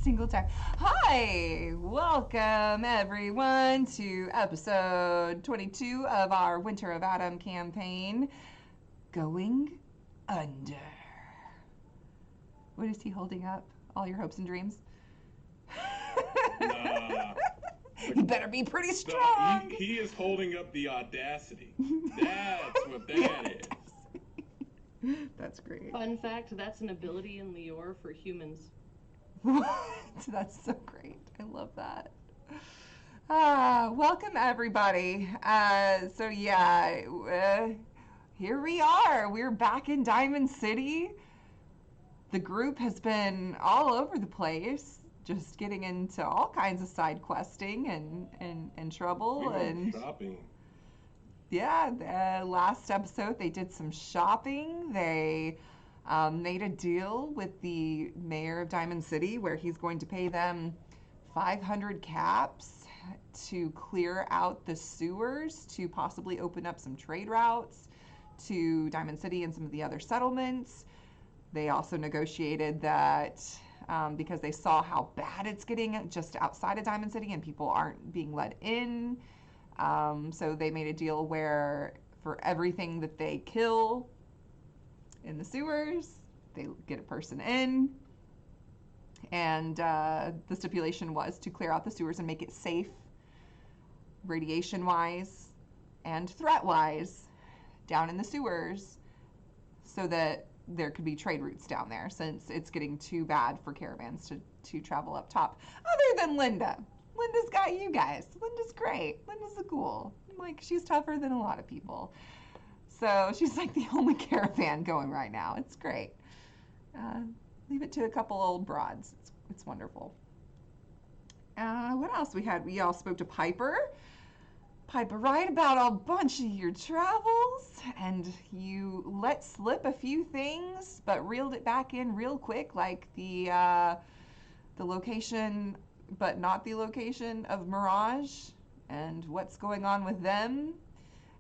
single time. Hi! Welcome, everyone, to episode 22 of our Winter of Adam campaign, Going Under. What is he holding up? All your hopes and dreams? You better be pretty strong! He is holding up the audacity. That's what that is. That's great. Fun fact, that's an ability in Lior for humans. What? That's so great. I love that. Welcome, everybody. Here we are. We're back in Diamond City. The group has been all over the place, just getting into all kinds of side questing and trouble. We went shopping. Yeah, the last episode they did some shopping. They made a deal with the mayor of Diamond City where he's going to pay them 500 caps to clear out the sewers to possibly open up some trade routes to Diamond City and some of the other settlements. They also negotiated that because they saw how bad it's getting just outside of Diamond City and people aren't being let in. So they made a deal where for everything that they kill in the sewers, they get a person in. And the stipulation was to clear out the sewers and make it safe, radiation-wise and threat-wise, down in the sewers, so that there could be trade routes down there, since it's getting too bad for caravans to travel up top. Other than Linda. Linda's got you guys. Linda's great. Linda's the ghoul. Like, she's tougher than a lot of people. So she's like the only caravan going right now. It's great. Leave it to a couple old broads. It's wonderful. What else we had? We all spoke to Piper. Piper, right about a bunch of your travels, and you let slip a few things, but reeled it back in real quick, like the location, but not the location of Mirage, and what's going on with them.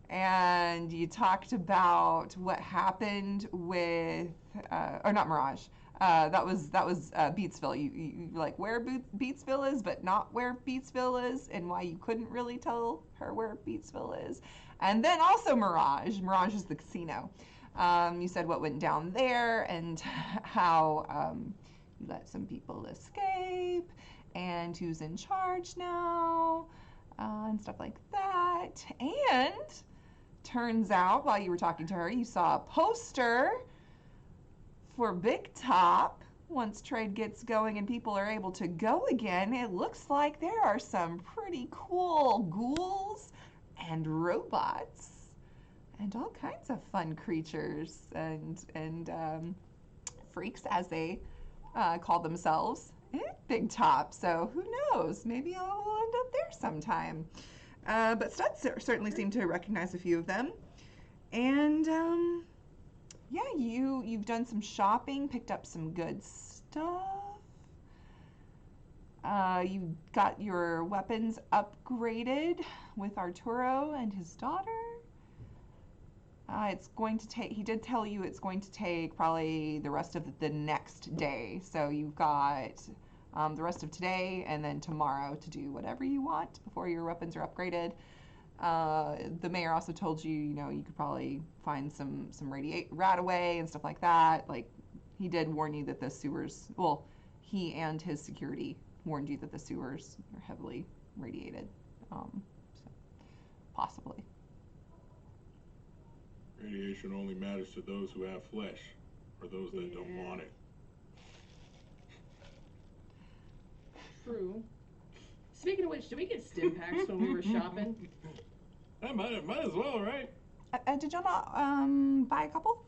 And you talked about what happened with, or not Mirage. That was Beatsville. You like where Beatsville is, but not where Beatsville is, and why you couldn't really tell her where Beatsville is. And then also Mirage. Mirage is the casino. You said what went down there and how you let some people escape, and who's in charge now, and stuff like that. And turns out, while you were talking to her, you saw a poster for Big Top. Once trade gets going and people are able to go again, it looks like there are some pretty cool ghouls and robots and all kinds of fun creatures and freaks, as they call themselves, at Big Top. So who knows? Maybe I'll end up there sometime. But Studs certainly seemed to recognize a few of them. And yeah, you've done some shopping, picked up some good stuff. You got your weapons upgraded with Arturo and his daughter. It's going to take, he did tell you it's going to take probably the rest of the next day. So you've got the rest of today and then tomorrow to do whatever you want before your weapons are upgraded. The mayor also told you, you could probably find some rat away and stuff like that. Like, he did warn you that the sewers, well, he and his security warned you that the sewers are heavily radiated. So possibly. Radiation only matters to those who have flesh, or those that don't want it. True. Speaking of which, did we get stim packs when we were shopping? I might as well, right? Did y'all not buy a couple?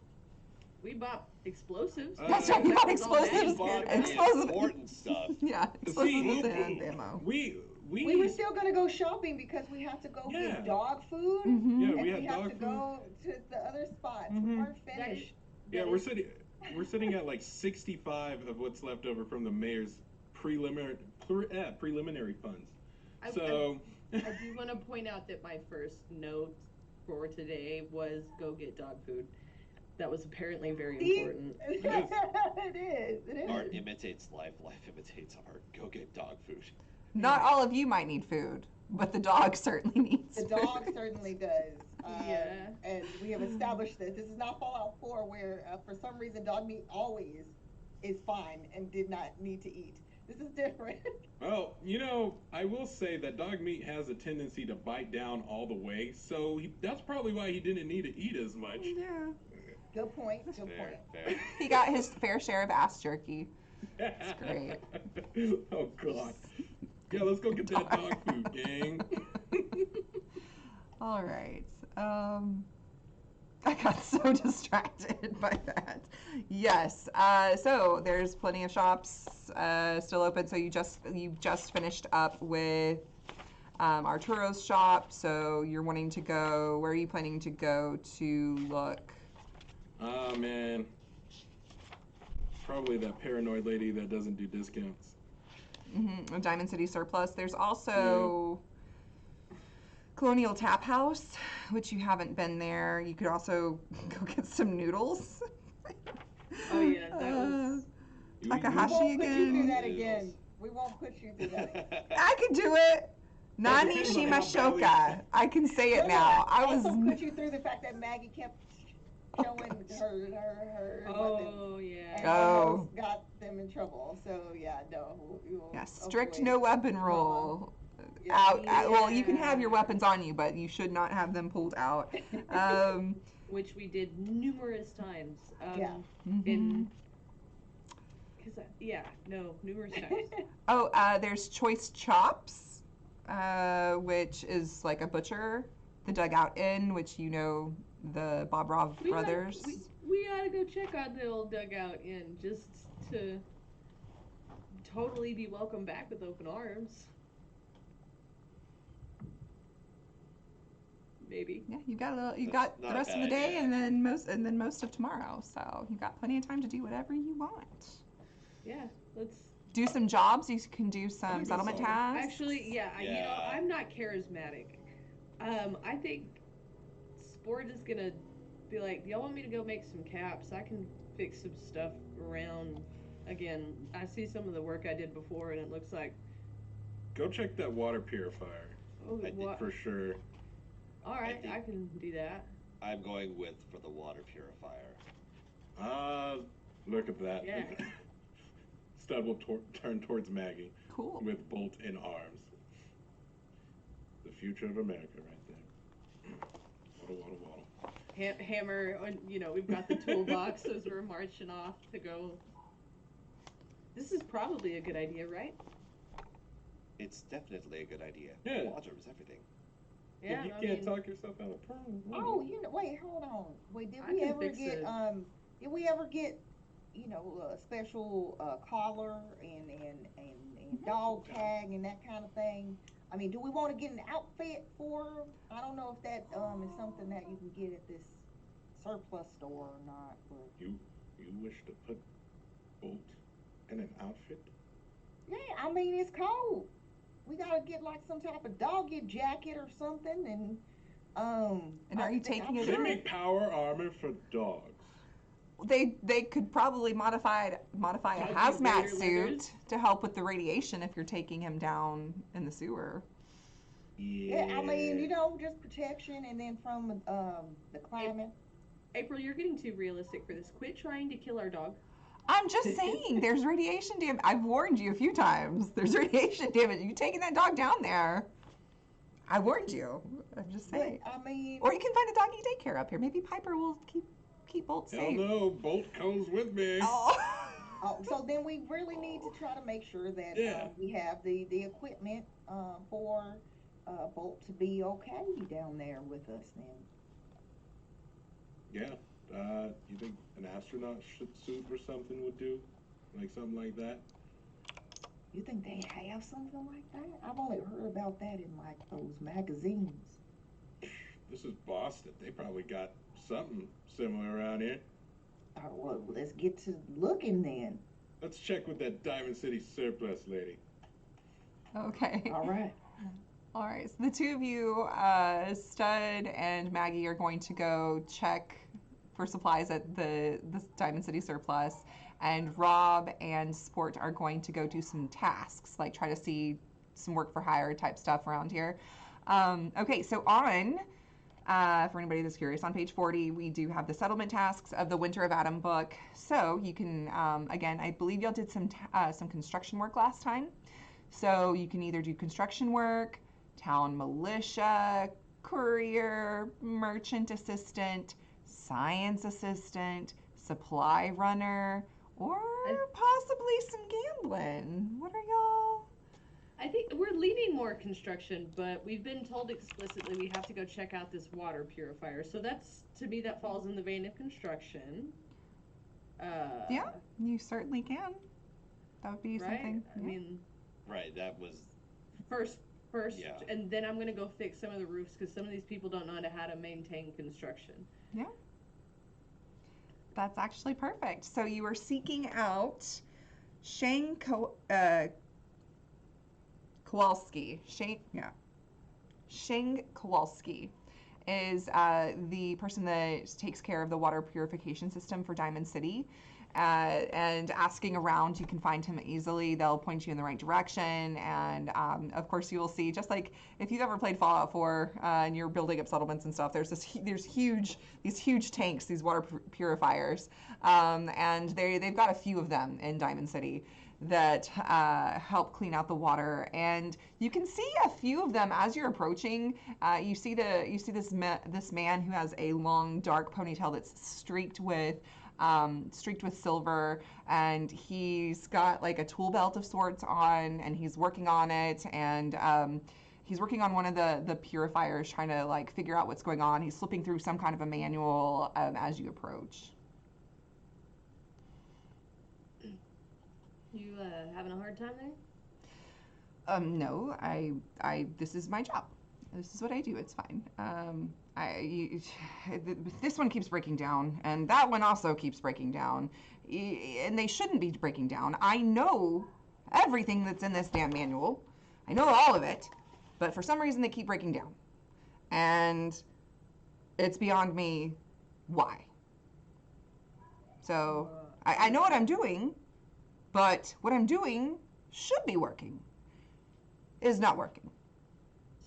We bought explosives. That's right, we bought explosives. We bought the important stuff. Yeah, explosives and ammo. We were still going to go shopping because we have to go get dog food. Mm-hmm. Yeah, and we have dog to food. go to the other spots. Mm-hmm. We weren't finished. Yeah, we're sitting at like 65 of what's left over from the mayor's preliminary funds. I do want to point out that my first note for today was go get dog food. that was apparently very See? important. It is. It is. Art imitates life, life imitates art. Go get dog food. Not all of you might need food, but the dog certainly needs The food. dog certainly does. Yeah. And we have established this. This is not Fallout 4 where, for some reason, dog meat always is fine and did not need to eat. This is different. Well, you know, I will say that dog meat has a tendency to bite down all the way, so that's probably why he didn't need to eat as much. Yeah. Good point. Good Fair, point. fair. He got his fair share of ass jerky. That's great. Oh, God. Yeah, let's go get that dog food, gang. All right. I got so distracted by that. Yes. So there's plenty of shops still open. So you just finished up with Arturo's shop. So you're wanting to go. Where are you planning to go to look? Oh, man. Probably that paranoid lady that doesn't do discounts. A Diamond City Surplus. There's also Colonial Tap House, which you haven't been there. You could also go get some noodles. Oh yeah, that was. Takahashi We won't put you through that Noodles. again. We won't put you through that. I can do it. Nani depends on Shima how badly- Shoka. I can say it now. I was. also put you through the fact that Maggie kept showing her weapons Oh yeah. and Oh. almost got them in trouble. So yeah, no. we'll Yeah, strict avoid no weapon drama. rule. Yeah. Well, you can have your weapons on you, but you should not have them pulled out. Which we did numerous times. Yeah. In. Numerous times. Oh, there's Choice Chops, which is like a butcher. The Dugout Inn, which you know the Bob Robb brothers. We ought to go check out the old dugout inn just to totally be welcomed back with open arms. Maybe. Yeah, you got That's got the not a rest of the bad day idea. and then most of tomorrow. So you've got plenty of time to do whatever you want. Yeah, let's. Do some jobs. You can do some That'd be settlement solid. tasks. Actually, yeah, Yeah. I'm not charismatic. I think Sport is gonna be like, y'all want me to go make some caps? I can fix some stuff around. Again, I see some of the work I did before, and it looks like, Go check that water purifier, oh, I did what? for sure. All right, think- I can do that. I'm going with for the water purifier. Look at that. Yeah. Stud will turn towards Maggie Cool. with Bolt in arms. The future of America right there. Waddle, waddle, waddle. Hammer, we've got the toolbox as we're marching off to go. This is probably a good idea, right? It's definitely a good idea. Yeah. Water is everything. Yeah, You I can't mean, talk yourself out of turn. Oh, wait, hold on. Wait, did I we can ever fix get it. did we ever get a special collar and dog tag and that kind of thing? I mean, do we want to get an outfit for 'em? I don't know if that is something that you can get at this surplus store or not. But You wish to put Bolt in an outfit? yeah, I mean it's cold. We gotta get like some type of doggy jacket or something, and And are you taking They it? make power armor for dogs. They could probably modify a Doggy hazmat Raider suit leathers? to help with the radiation if you're taking him down in the sewer. Yeah, I mean, just protection, and then from the climate. April, you're getting too realistic for this. Quit trying to kill our dog. I'm just saying, there's radiation damage. I've warned you a few times. There's radiation damage. You taking that dog down there? I warned you. I'm just But saying. I mean, Or you can find a doggy daycare up here. Maybe Piper will keep Bolt Hell safe. no, Bolt goes with me. Oh. so then we really need to try to make sure that Yeah. we have the equipment for Bolt to be okay down there with us. Then Yeah. You think an astronaut suit or something would do? Like something like that? you think they have something like that? I've only heard about that in like those magazines. This is Boston. They probably got something similar around here. Well, let's get to looking then. Let's check with that Diamond City surplus lady. Okay. All right. All right. So the two of you, Stud and Maggie, are going to go check for supplies at the Diamond City Surplus, and Rob and Sport are going to go do some tasks, like try to see some work for hire type stuff around here. Okay, so for anybody that's curious, on page 40, we do have the settlement tasks of the Winter of Adam book. So you can, again, I believe y'all did some construction work last time. So you can either do construction work, town militia, courier, merchant assistant, science assistant, supply runner, or possibly some gambling. What are y'all? I think we're leaning more construction, but we've been told explicitly we have to go check out this water purifier. So that's, to me, that falls in the vein of construction. Yeah, you certainly can. That would be right? something. I mean, Right, that was first, Yeah. and then I'm gonna go fix some of the roofs because some of these people don't know how to maintain construction. Yeah. That's actually perfect. So you are seeking out Shane Kowalski. Shane Kowalski is the person that takes care of the water purification system for Diamond City. And asking around, you can find him easily. They'll point you in the right direction. And of course, you will see, just like if you've ever played Fallout 4 and you're building up settlements and stuff, there's these huge tanks, these water purifiers, and they've got a few of them in Diamond City that help clean out the water. And you can see a few of them as you're approaching. You see this man who has a long dark ponytail that's streaked with silver, and he's got like a tool belt of sorts on, and he's working on it, and he's working on one of the purifiers, trying to like figure out what's going on. He's flipping through some kind of a manual as you approach. You having a hard time there? No, this is my job. This is what I do. It's fine. This one keeps breaking down, and that one also keeps breaking down, and they shouldn't be breaking down. I know everything that's in this damn manual. I know all of it, but for some reason they keep breaking down, and it's beyond me why. So I know what I'm doing, but what I'm doing should be working is not working.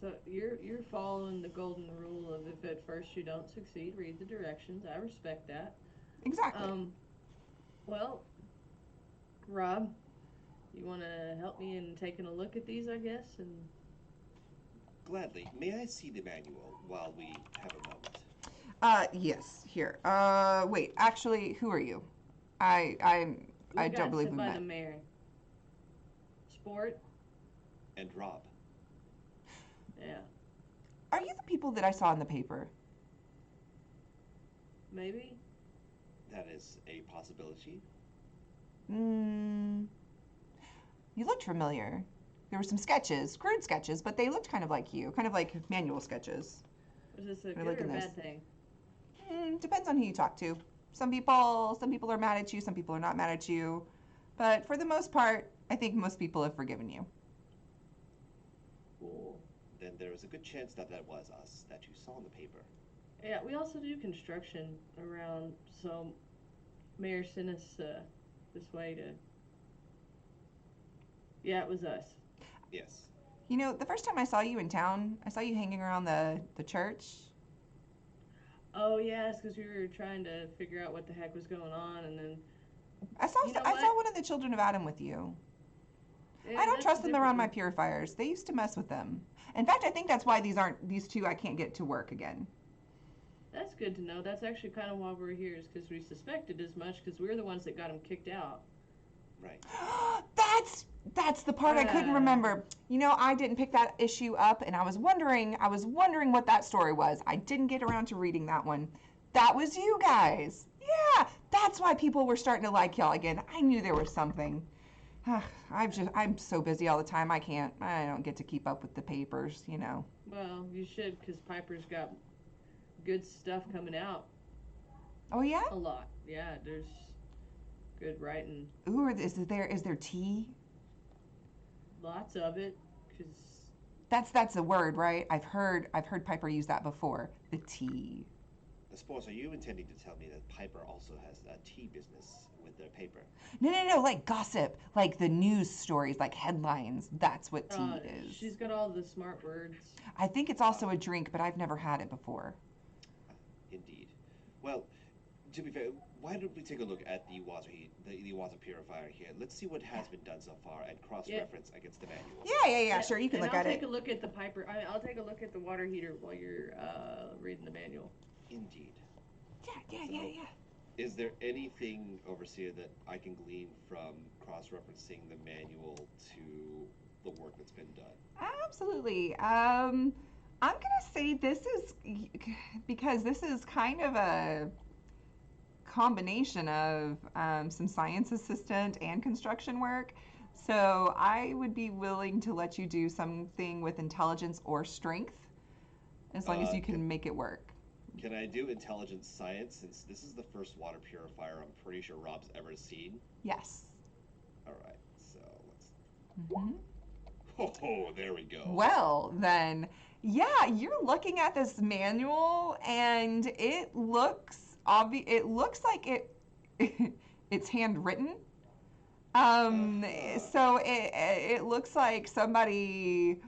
So you're following the golden rule of if at first you don't succeed, read the directions. I respect that. Exactly. Well, Rob, you want to help me in taking a look at these, I guess? And Gladly. May I see the manual while we have a moment? Yes. Here. Wait. Actually, who are you? I don't believe we by met. the mayor. Sport? And Rob. Yeah. Are you the people that I saw in the paper? Maybe? That is a possibility. You looked familiar. There were some sketches, crude sketches, but they looked kind of like you, kind of like manual sketches. Is this a They're good like or in a this. bad thing? Depends on who you talk to. Some people are mad at you, some people are not mad at you. But for the most part, I think most people have forgiven you. Cool. Then there is a good chance that was us that you saw in the paper. Yeah, we also do construction around, so Mayor sent us this way to... Yeah, it was us. Yes. You know, the first time I saw you in town, I saw you hanging around the church. Oh, yes, because we were trying to figure out what the heck was going on, and then... I saw You know I what? saw one of the children of Adam with you. Yeah, I don't that's trust them around my different. purifiers. They used to mess with them. In fact, I think that's why these two I can't get to work again. That's good to know. That's actually kind of why we're here, is because we suspected as much, because we're the ones that got him kicked out. Right. That's the part I couldn't remember. You know, I didn't pick that issue up, and I was wondering what that story was. I didn't get around to reading that one. That was you guys. Yeah, that's why people were starting to like y'all again. I knew there was something. I'm so busy all the time. I don't get to keep up with the papers, you know. Well, you should, because Piper's got good stuff coming out. Oh yeah? A lot. Yeah, there's good writing. Ooh, is there tea? Lots of it, because... That's a word, right? I've heard Piper use that before. The tea. Spores, are you intending to tell me that Piper also has a tea business with their paper? No, like gossip, like the news stories, like headlines. That's what tea is. She's got all the smart words. I think it's also a drink, but I've never had it before. Indeed. Well, to be fair, why don't we take a look at the the water purifier here? Let's see what has been done so far and cross-reference against the manual. Yeah, sure, you can and look I'll at it. I'll take a look at the Piper. I'll take a look at the water heater while you're reading the manual. Indeed. Yeah. Is there anything, Overseer, that I can glean from cross-referencing the manual to the work that's been done? Absolutely. I'm gonna say this is because this is kind of a combination of some science assistant and construction work. So I would be willing to let you do something with intelligence or strength, as long as you can make it work. Can I do intelligence science, since this is the first water purifier I'm pretty sure Rob's ever seen? Yes. All right, so let's... Oh, there we go. Well, then, yeah, you're looking at this manual, and it looks obvious. It looks like it's handwritten. So it looks like somebody.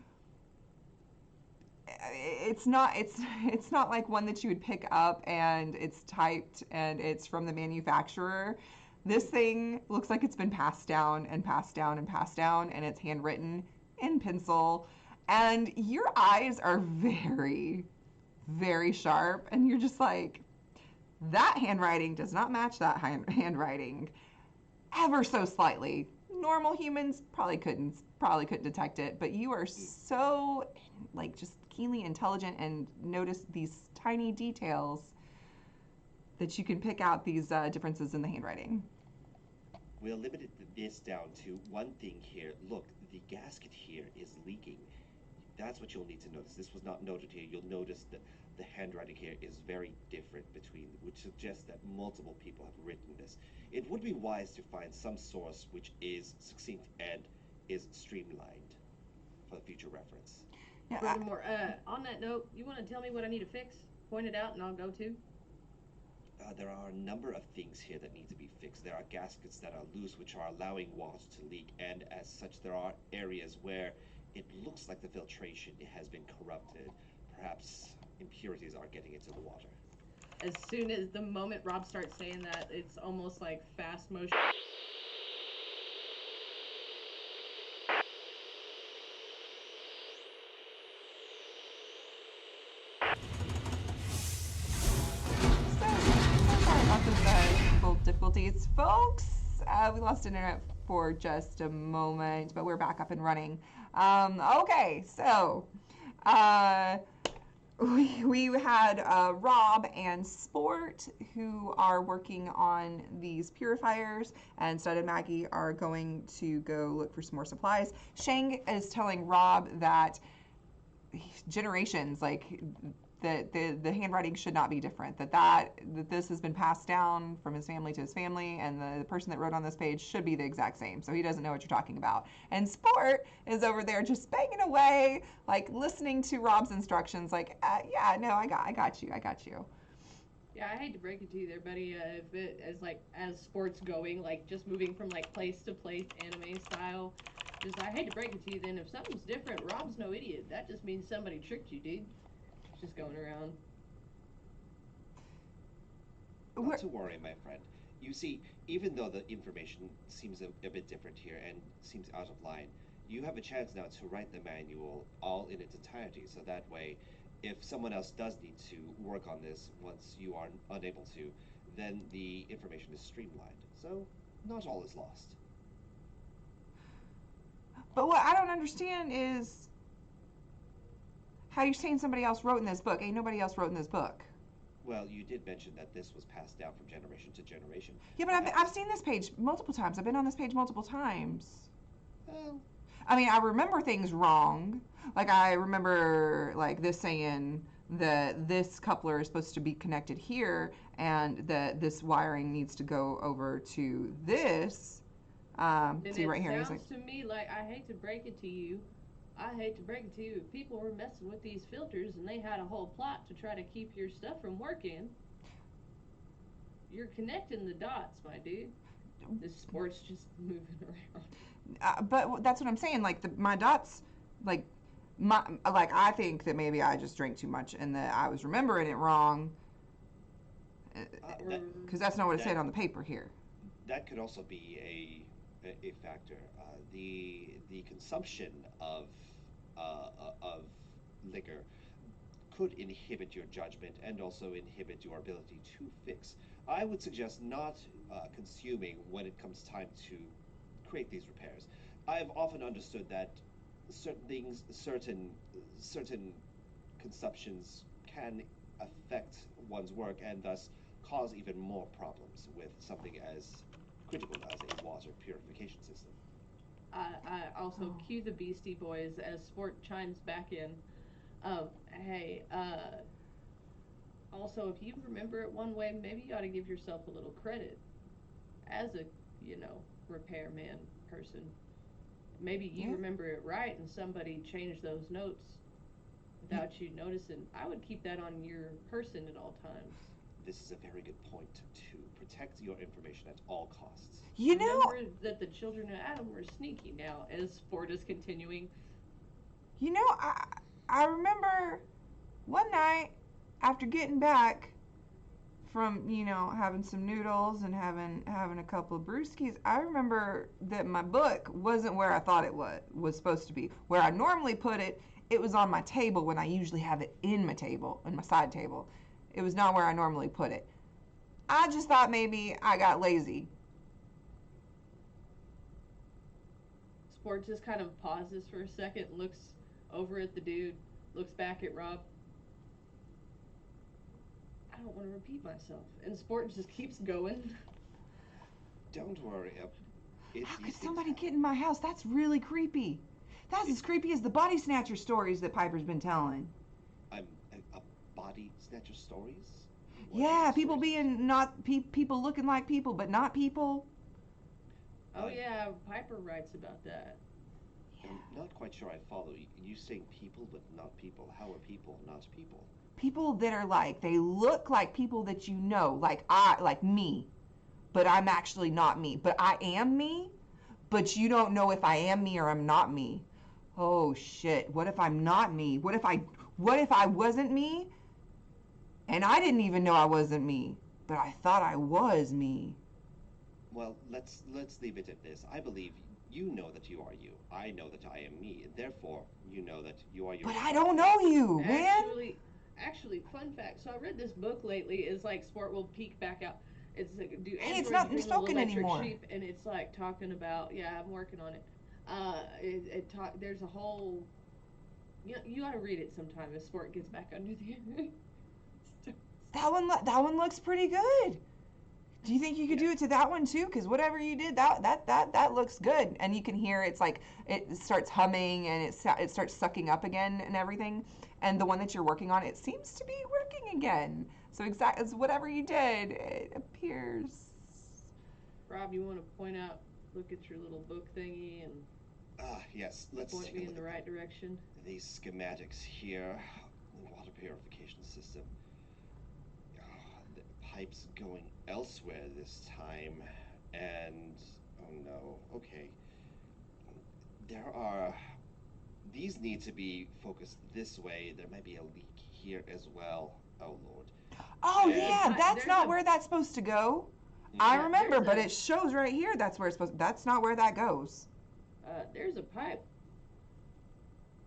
It's not like one that you would pick up and it's typed and it's from the manufacturer. This thing looks like it's been passed down and passed down and passed down, and it's handwritten in pencil, and your eyes are very, very sharp, and you're just like, that handwriting does not match that handwriting ever so slightly. Normal humans probably couldn't detect it, but you are so like just keenly intelligent and notice these tiny details that you can pick out these differences in the handwriting. We'll limit this down to one thing here. Look, the gasket here is leaking. That's what you'll need to notice. This was not noted here. You'll notice that the handwriting here is very different which suggests that multiple people have written this. It would be wise to find some source which is succinct and is streamlined for future reference. Yeah, Furthermore, on that note, you want to tell me what I need to fix? Point it out, and I'll go to. There are a number of things here that need to be fixed. There are gaskets that are loose, which are allowing water to leak, and as such, there are areas where it looks like the filtration has been corrupted. Perhaps impurities are getting into the water. As soon as the moment Rob starts saying that, it's almost like fast motion. Technical difficulties, folks. We lost internet for just a moment, but we're back up and running. Okay, so we had Rob and Sport who are working on these purifiers, and Stud and Maggie are going to go look for some more supplies. Shang is telling Rob that generations, like the handwriting should not be different, that this has been passed down from his family to his family, and the person that wrote on this page should be the exact same, so he doesn't know what you're talking about. And Sport is over there just banging away, like listening to Rob's instructions, like, yeah, no, I got you. Yeah, I hate to break it to you there, buddy. If it as Sport's going, like just moving from like place to place, anime style, just I hate to break it to you. Then if something's different, Rob's no idiot. That just means somebody tricked you, dude. Just going around. Not to worry, my friend. You see, even though the information seems a bit different here and seems out of line, you have a chance now to write the manual all in its entirety, so that way, if someone else does need to work on this once you are unable to, then the information is streamlined. So, not all is lost. But what I don't understand is how you're saying somebody else wrote in this book. Ain't nobody else wrote in this book. Well, you did mention that this was passed down from generation to generation. Yeah, but I've seen this page multiple times. I've been on this page multiple times. Well, I mean, I remember things wrong. Like, I remember, like, this saying that this coupler is supposed to be connected here, and that this wiring needs to go over to this. See right here. It sounds to me like, I hate to break it to you, people were messing with these filters, and they had a whole plot to try to keep your stuff from working. You're connecting the dots, my dude. This sport's just moving around. But that's what I'm saying. Like my dots, like like I think that maybe I just drank too much and that I was remembering it wrong. Or Because that's not what it that said on the paper here. that could also be a factor. The consumption of liquor could inhibit your judgment and also inhibit your ability to fix. I would suggest not consuming when it comes time to create these repairs. I've often understood that certain consumptions can affect one's work and thus cause even more problems with something as critical as a water purification system. I also Oh. cue the Beastie Boys as sport chimes back in. Hey, also, if you remember it one way, maybe you ought to give yourself a little credit as a, you know, repairman person. Maybe you Yeah. remember it right and somebody changed those notes without you noticing. I would keep that on your person at all times. This is a very good point to protect your information at all costs. You know, Remember that the children of Adam were sneaky now as sport is continuing. you know, I remember one night after getting back from having some noodles and having a couple of brewskis. I remember that my book wasn't where I thought it was supposed to be. Where I normally put it, it was on my table when I usually have it in my side table. It was not where I normally put it. I just thought maybe I got lazy. Sport just kind of pauses for a second, looks over at the dude, looks back at Rob. I don't want to repeat myself. And Sport just keeps going. Don't worry. How could These things somebody happen. get in my house? That's really creepy. That's as creepy as the body snatcher stories that Piper's been telling. I'm a body snatcher stories. Yeah, What people stories? being not people looking like people, but not people. Oh yeah, Piper writes about that. I'm not quite sure I follow. You saying people but not people? How are people not people? People that are like they look like people that you know, like me, but I'm actually not me. But I am me, but you don't know if I am me or I'm not me. Oh shit. What if I'm not me? What if I wasn't me and I didn't even know I wasn't me, but I thought I was me. Well, let's leave it at this. I believe you know that you are you. I know that I am me. Therefore, you know that you are But yourself. I don't know you, man. Actually, fun fact. So I read this book lately. Is like Sport will peek back out. It's like, do Hey, it's androids not dream of spoken electric anymore. sheep? And it's like talking about. Yeah, I'm working on it. There's a whole. You ought to read it sometime if Sport gets back under the. That one looks pretty good. Do you think you could Yeah. do it to that one too? Because whatever you did, that looks good, and you can hear it's like it starts humming and it starts sucking up again and everything. And the one that you're working on, it seems to be working again. So exactly, whatever you did, it appears. Rob, you want to point out, look at your little book thingy and Ah, yes. Let's point take me a in look the at right direction. these schematics here. The water purification system. The pipes going elsewhere this time, and oh no. Okay. There are. These need to be focused this way. There might be a leak here as well. Oh lord. Oh And yeah, that's There's not a where that's supposed to go. I yeah. mhm. remember, but it shows right here that's where it's supposed. That's not where that goes. There's a pipe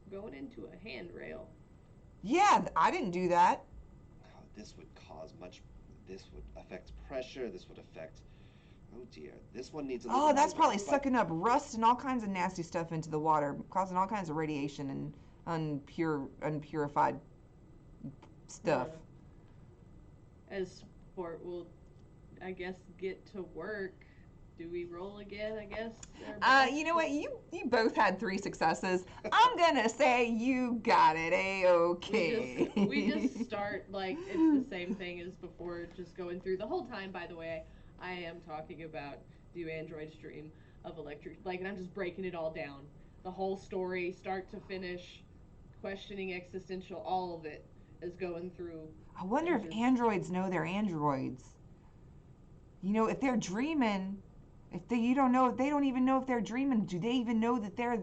going into a handrail. Yeah, I didn't do that. This would cause much. This would affect pressure. This would affect. Oh dear. This one needs a little Oh, more that's probably work, but sucking up rust and all kinds of nasty stuff into the water, causing all kinds of radiation and unpurified stuff. Uh, as Sport will, I guess, get to work. Do we roll again? I guess. There, boss? You know what? You both had 3 successes. I'm gonna say you got it. A-okay. We just start like it's the same thing as before, just going through the whole time. By the way, I am talking about do androids dream of electric like, and I'm just breaking it all down, the whole story, start to finish, questioning existential, all of it is going through I wonder and if just androids know they're androids. You know, if they're dreaming, you don't know, they don't even know if they're dreaming. Do they even know that they're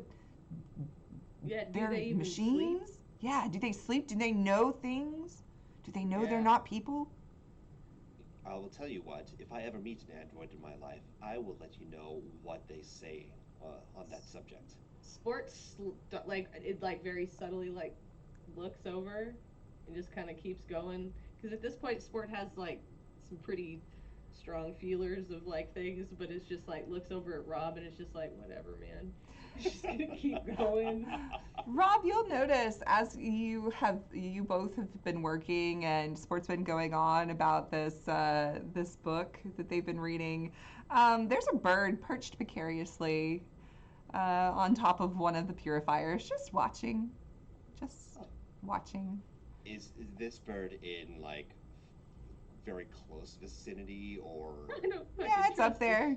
Yeah, do they even machines? sleep? Yeah, do they sleep? Do they know things? Do they know they're Yeah. not people? I will tell you what, if I ever meet an android in my life, I will let you know what they say on that subject. Sports like it like very subtly like looks over and just kind of keeps going because at this point sport has like some pretty strong feelers of like things, but it's just like looks over at Rob and it's just like whatever, man. She's gonna keep going. Rob, you'll notice as you both have been working and sport's been going on about this book that they've been reading. There's a bird perched precariously on top of one of the purifiers, just watching, just watching. Is this bird in like very close vicinity or? I don't Yeah, fucking it's up trust there.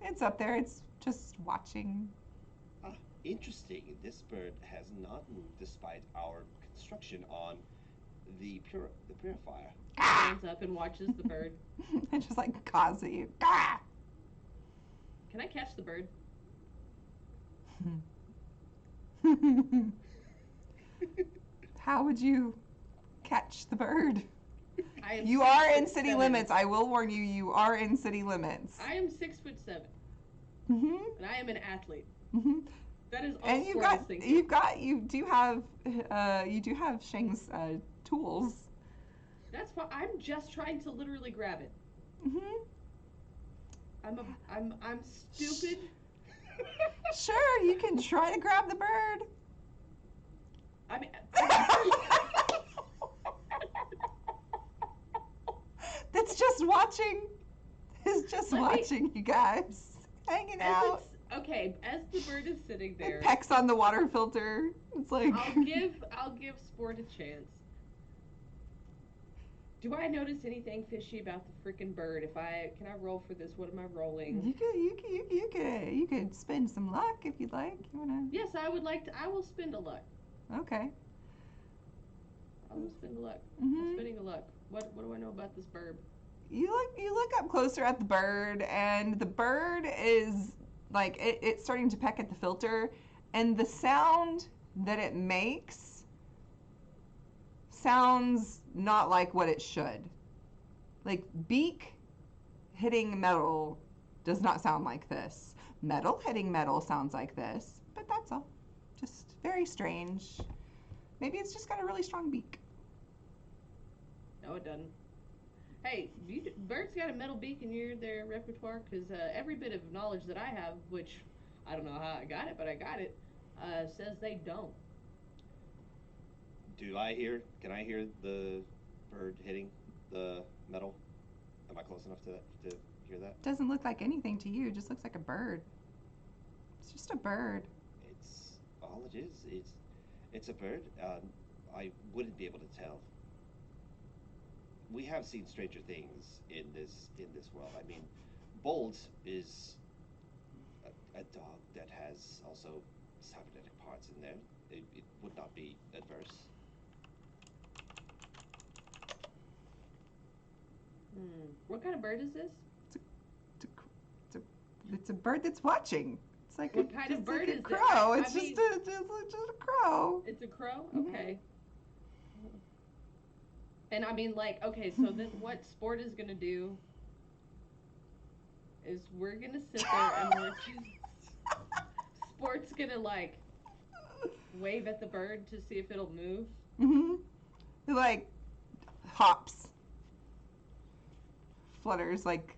It's up there. It's just watching. Ah, interesting. This bird has not moved despite our construction on the purifier. Stands up and watches the bird. It just like caws at you. Ah! Can I catch the bird? How would you catch the bird? I am You are in 6'7". city limits. I will warn you. You are in city limits. I am 6'7", Mhm. and I am an athlete. Mhm. That is all And sport is thinking. you do have Shang's tools. That's why I'm just trying to literally grab it. Mhm. I'm stupid. Sure, you can try to grab the bird. I mean, That's just watching. It's just Let me- watching you guys hanging out. okay, as the bird is sitting there, It pecks on the water filter. It's like I'll give sport a chance. Do I notice anything fishy about the freaking bird? Can I roll for this? What am I rolling? you could spend some luck if you'd like. You wanna? Yes, I would like to. I will spend a luck. Okay. I will spend a luck. I'm Mhm. spending a luck. What do I know about this bird? You look up closer at the bird, and the bird is like it's starting to peck at the filter, and the sound that it makes sounds not like what it should. Like beak hitting metal does not sound like this. Metal hitting metal sounds like this, but that's all. Just very strange. Maybe it's just got a really strong beak. No, it doesn't. Hey, birds got a metal beak in their repertoire? Because every bit of knowledge that I have, which I don't know how I got it, but I got it, says they don't. Can I hear the bird hitting the metal? Am I close enough to hear that? Doesn't look like anything to you. It just looks like a bird. It's just a bird. It's all it is. It's a bird. I wouldn't be able to tell. We have seen stranger things in this world. I mean, Bolt is a dog that has also cybernetic parts in there. It would not be adverse. What kind of bird is this? It's a bird that's watching. It's like What kind of it's bird like a is it? crow. I It's mean- just a crow. It's a crow? Mhm. Okay. And I mean, like, okay, so then what sport is gonna do is we're gonna sit there and Sport's gonna, like, wave at the bird to see if it'll move. Mm-hmm. It like hops, flutters like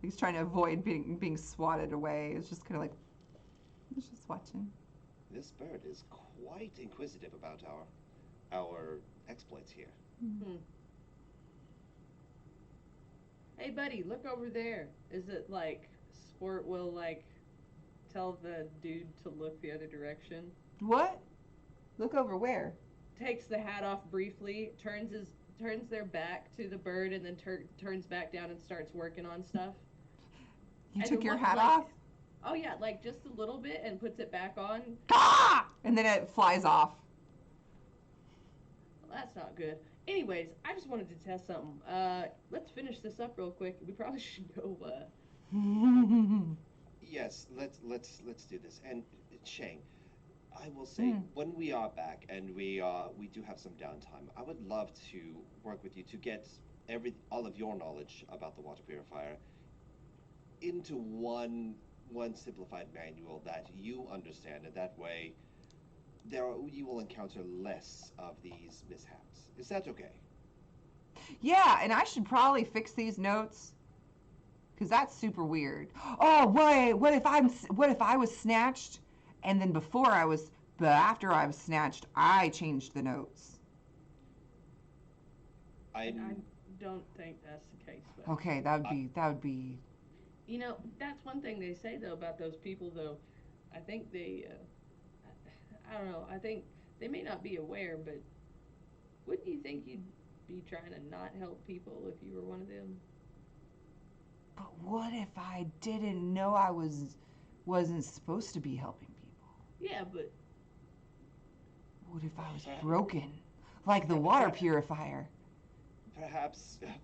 he's trying to avoid being swatted away. It's just kind of like he's just watching. This bird is quite inquisitive about our exploits here. Hey, buddy, look over there. Is it, like, Sport will, like, tell the dude to look the other direction? What? Look over where? Takes the hat off briefly, turns their back to the bird, and then turns back down and starts working on stuff. You And took it your looks hat like- off? Oh yeah, like just a little bit, and puts it back on. Ah! And then it flies off. Well, that's not good. Anyways, I just wanted to test something. Let's finish this up real quick. We probably should go. Yes, let's do this. And Shane, I will say Hmm. when we are back and we do have some downtime, I would love to work with you to get all of your knowledge about the water purifier into one simplified manual that you understand, and that way you will encounter less of these mishaps. Is that okay? Yeah, and I should probably fix these notes because that's super weird. Oh wait, what if I was snatched, and then but after I was snatched, I changed the notes. And I I'm don't think that's the case, but Okay, I, that would be. that's one thing they say though about those people though. I think I don't know. I think they may not be aware, but wouldn't you think you'd be trying to not help people if you were one of them? But what if I didn't know wasn't supposed to be helping people? Yeah, but What if I was per- broken, like the per- water per- purifier?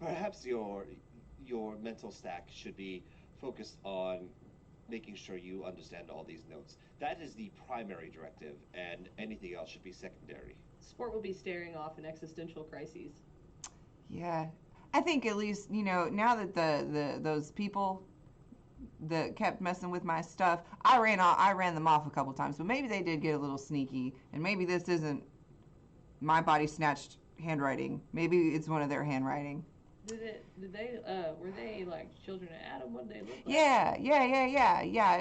perhaps your mental stack should be focused on making sure you understand all these notes. That is the primary directive, and anything else should be secondary. sport will be staring off in existential crises. Yeah, I think at least now that the those people that kept messing with my stuff, I ran them off a couple times, but maybe they did get a little sneaky, and maybe this isn't my body snatched handwriting. Maybe it's one of their handwriting. Were they like children of Adam? What did they look like? Yeah.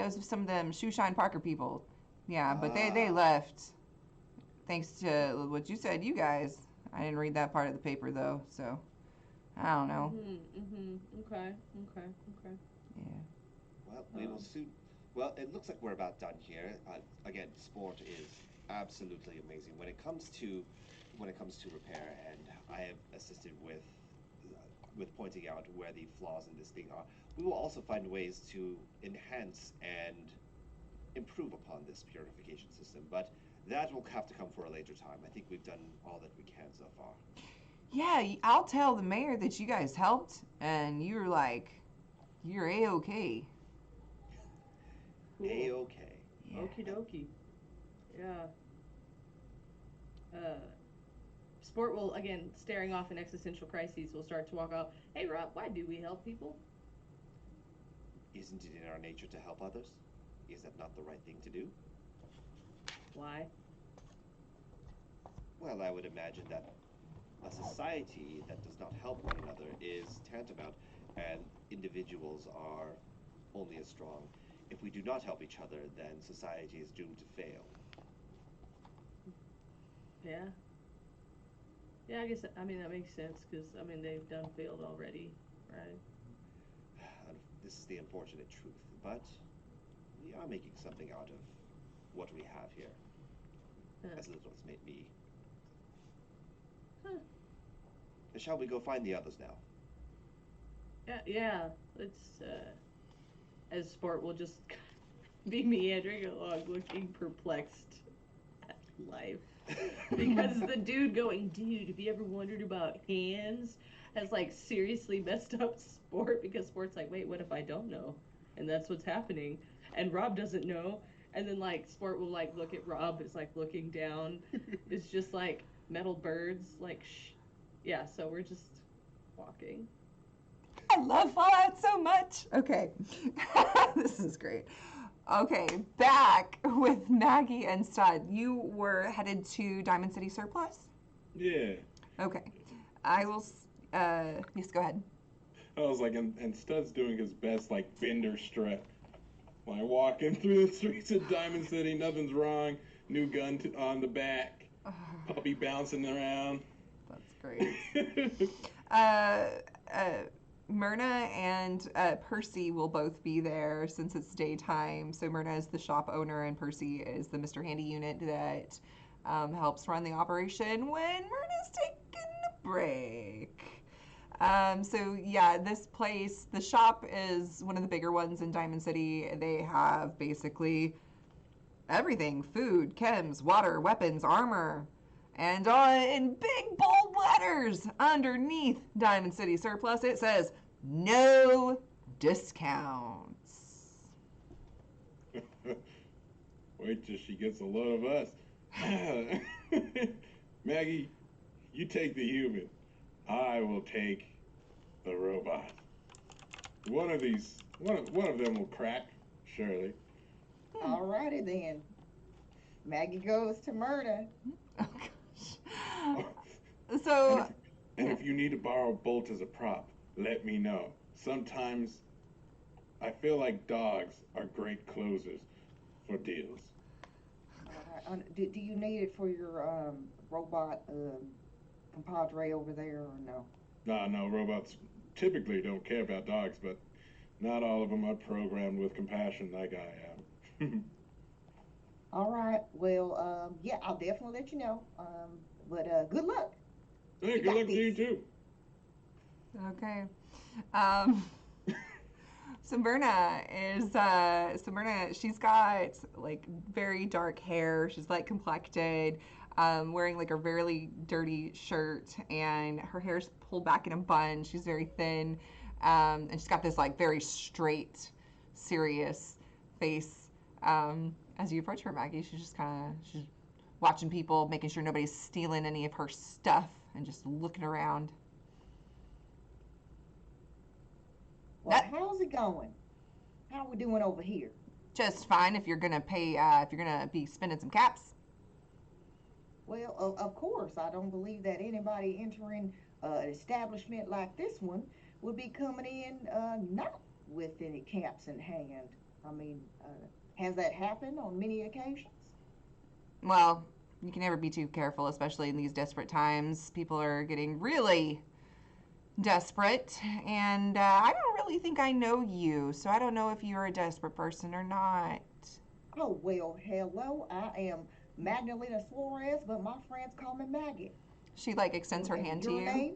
It was some of them Shoeshine Parker people. Yeah, but they Ah, left thanks to what you said, you guys. I didn't read that part of the paper though, so I don't know. Okay. Okay. Okay. Yeah. well, we will soon. Well, it looks like we're about done here. Again, sport is absolutely amazing when it comes to repair, and I have assisted with pointing out where the flaws in this thing are. We will also find ways to enhance and improve upon this purification system, but that will have to come for a later time. I think we've done all that we can so far. Yeah, I'll tell the mayor that you guys helped and you're A-okay. Cool. A-okay. Yeah. Okie dokie. Yeah. Uh, Sport will again staring off in existential crises. Will start to walk out. Hey Rob, why do we help people? Isn't it in our nature to help others? Is that not the right thing to do? Why? Well, I would imagine that a society that does not help one another is tantamount, and individuals are only as strong. If we do not help each other, then society is doomed to fail. Yeah. Yeah, I guess I mean that makes sense because I mean they've done failed already, right? And this is the unfortunate truth, but we are making something out of what we have here, Huh. as little as may be. Huh. Shall we go find the others now? Yeah, yeah. Let's. As Sport will just be meandering along, looking perplexed at life. Because the dude going, dude, have you ever wondered about hands? Has like seriously messed up Sport because Sport's like, wait, what if I don't know? And that's what's happening. And Rob doesn't know. And then like Sport will like look at Rob as like looking down. It's just like metal birds, like shh. Yeah, so we're just walking. I love Fallout so much. Okay. This is great. Okay, back with Maggie and Stud. You were headed to Diamond City Surplus? Yeah. Okay. I will. Yes, go ahead. I was like, and Stud's doing his best, like, bender strut. Like, walking through the streets of Diamond City, nothing's wrong. New gun on the back. Puppy bouncing around. That's great. uh, Myrna and Percy will both be there since it's daytime. So Myrna is the shop owner and Percy is the Mr. Handy unit that helps run the operation when Myrna's taking a break. So yeah, this place, the shop is one of the bigger ones in Diamond City. They have basically everything: food, chems, water, weapons, armor, and in big bold letters underneath Diamond City Surplus. It says, no discounts. Wait till she gets a load of us. Maggie, you take the human. I will take the robot. One of them will crack, surely. Alrighty then. Maggie goes to Myrna. Oh, gosh. So, And if you need to borrow a bolt as a prop, let me know. Sometimes I feel like dogs are great closers for deals. Do you need it for your robot compadre over there or no? No, robots typically don't care about dogs, but not all of them are programmed with compassion like I am. All right. Well, yeah, I'll definitely let you know. But good luck. Hey, good luck to you too. okay. So Myrna, she's got like very dark hair. She's light complected, wearing like a really dirty shirt, and her hair's pulled back in a bun. She's very thin, and she's got this like very straight, serious face. As you approach her, Maggie, she's watching people, making sure nobody's stealing any of her stuff, and just looking around. Well, how's it going? How are we doing over here? Just fine if you're gonna pay. If you're gonna be spending some caps. Well, of course, I don't believe that anybody entering an establishment like this one would be coming in not with any caps in hand. I mean, has that happened on many occasions? Well, you can never be too careful, especially in these desperate times. People are getting really desperate, and I don't really think I know you, so I don't know if you're a desperate person or not. Oh, well, hello. I am Magdalena Suarez, but my friends call me Maggie. She like extends her hand to Your you. name?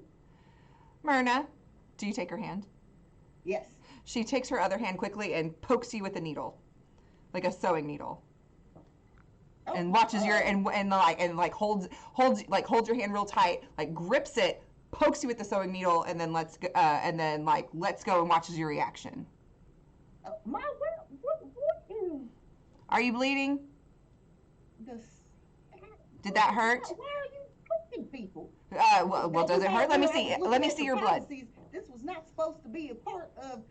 Myrna, do you take her hand? Yes. She takes her other hand quickly and pokes you with a needle, like a sewing needle. Oh, And watches your and holds your hand real tight, like grips it, pokes you with the sewing needle, and then lets go and watches your reaction. What Are you bleeding? the Did that hurt? Why are you poking people? Well, does it hurt? Let me see. Let me see your blood. This was not supposed to be a part of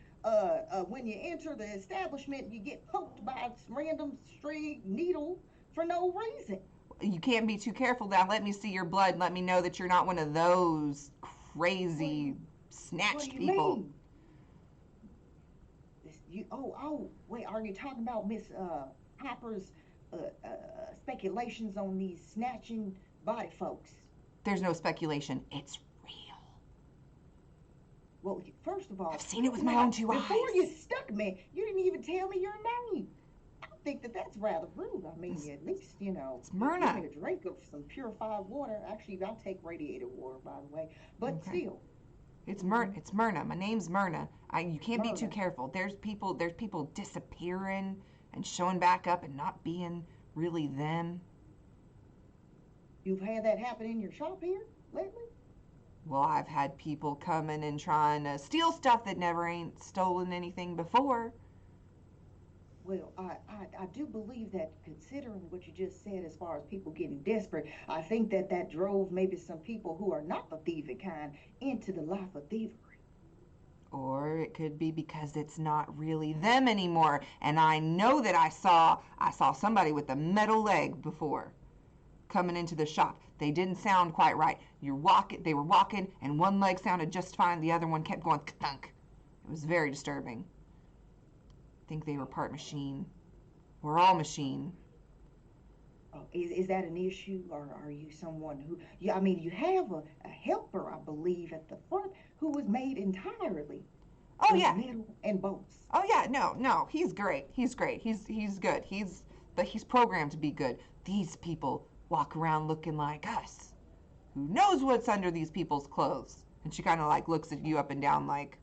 when you enter the establishment, you get poked by a random stray needle for no reason. You can't be too careful now. Let me see your blood. Let me know that you're not one of those crazy snatched people. Mean? Wait, are you talking about Miss Hopper's speculations on these snatching body folks? There's no speculation. It's real. Well, first of all, I've seen it with my own two eyes. Before you stuck me, you didn't even tell me your name. I think that's rather rude. I mean, at least, It's Myrna. give me a drink of some purified water. Actually, I take radiated water, by the way. But Okay. still. It's Myrna. My name's Myrna. You can't be too Myrna. careful. There's people disappearing and showing back up and not being really them. You've had that happen in your shop here lately? Well, I've had people coming and trying to steal stuff that never ain't stolen anything before. Well, I do believe that, considering what you just said as far as people getting desperate, I think that drove maybe some people who are not the thieving kind into the life of thievery. Or it could be because it's not really them anymore. And I know that I saw somebody with a metal leg before coming into the shop. They didn't sound quite right. They were walking, and one leg sounded just fine. The other one kept going thunk. It was very disturbing. I think they were part machine. We're all machine. Oh, is that an issue, or are you someone who? I mean, you have a helper, I believe, at the front who was made entirely. Oh of yeah. Metal and bolts. Oh yeah. No. He's great. He's great. He's good. But he's programmed to be good. These people walk around looking like us. Who knows what's under these people's clothes? And she kind of like looks at you up and down, like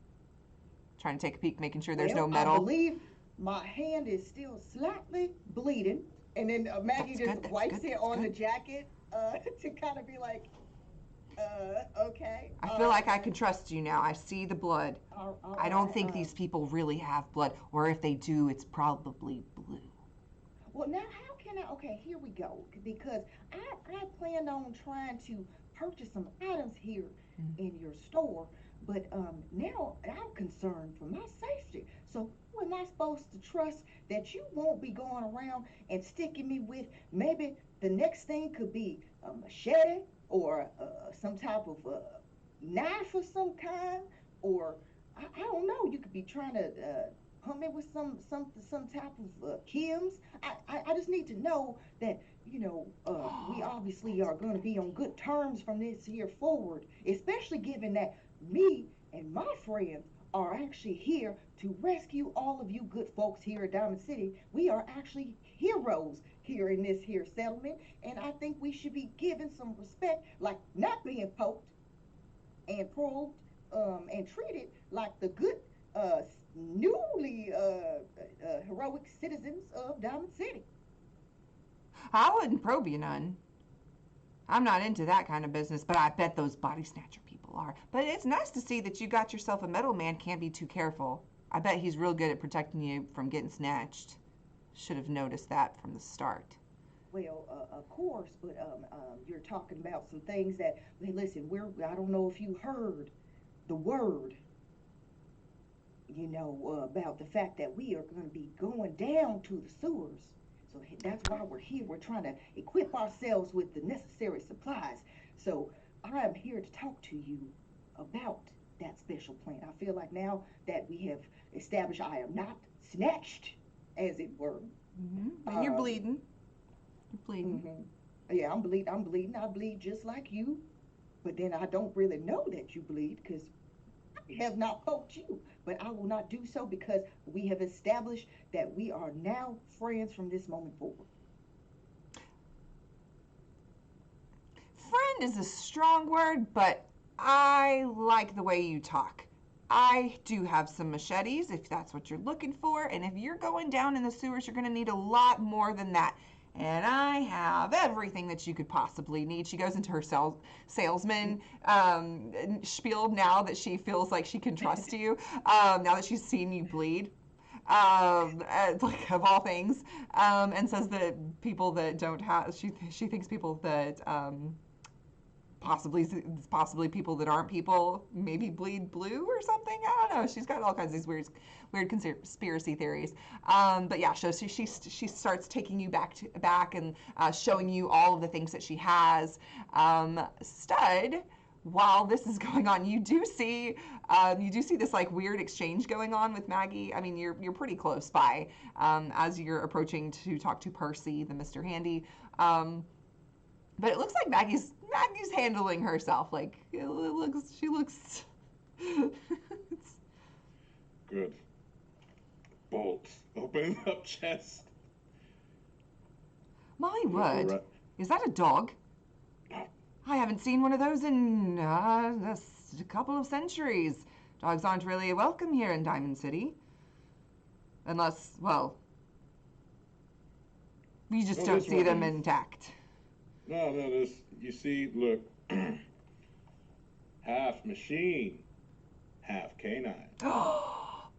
trying to take a peek, making sure there's no metal. I believe my hand is still slightly bleeding, and then Maggie That's just good, wipes that's it on good. the jacket to kind of be like, Okay. I feel like I can trust you now. I see the blood. I don't Right, think these people really have blood, or if they do, it's probably blue. well, now how can I? Okay, here we go. Because I planned on trying to purchase some items here Mm. in your store, but now I'm concerned for my safety. So who am I supposed to trust that you won't be going around and sticking me with? Maybe the next thing could be a machete or some type of knife of some kind, or I don't know. You could be trying to pump me with some type of chems. I just need to know that we obviously are going to be on good terms from this year forward, especially given that me and my friends are actually here to rescue all of you good folks here at Diamond City. We are actually heroes here in this here settlement, and I think we should be given some respect, like not being poked and probed and treated like the good newly heroic citizens of Diamond City. I wouldn't probe you none. I'm not into that kind of business, but I bet those body snatcher people are. But it's nice to see that you got yourself a metal man. Can't be too careful. I bet he's real good at protecting you from getting snatched. Should have noticed that from the start. Well, of course, but you're talking about some things that, hey, listen, I don't know if you heard the word, about the fact that we are going to be going down to the sewers. So that's why we're here. We're trying to equip ourselves with the necessary supplies. So I am here to talk to you about that special plan. I feel like now that we have established I am not snatched, as it were. And you're Um, bleeding. You're bleeding. Yeah, I'm bleeding. I'm bleeding. I bleed just like you. But then I don't really know that you bleed because I have not poked you. But I will not do so because we have established that we are now friends from this moment forward. Friend is a strong word, but I like the way you talk. I do have some machetes if that's what you're looking for, and if you're going down in the sewers, you're going to need a lot more than that. And I have everything that you could possibly need. She goes into her salesman spiel now that she feels like she can trust you, now that she's seen you bleed. Like of all things, and says that people that don't have, she thinks people that possibly people that aren't people maybe bleed blue or something. I don't know. She's got all kinds of these weird conspiracy theories. But yeah, so she starts taking you back and showing you all of the things that she has. Stud, while this is going on, you do see this like weird exchange going on with Maggie. I mean, you're pretty close by as you're approaching to talk to Percy, the Mr. Handy. But it looks like Maggie's handling herself. Like she looks. Good. Bolt. Open up chest. Molly Wood, is that a dog? I haven't seen one of those in a couple of centuries. Dogs aren't really welcome here in Diamond City. Unless, well, we just don't see them intact. No, this, you see, look, half machine, half canine.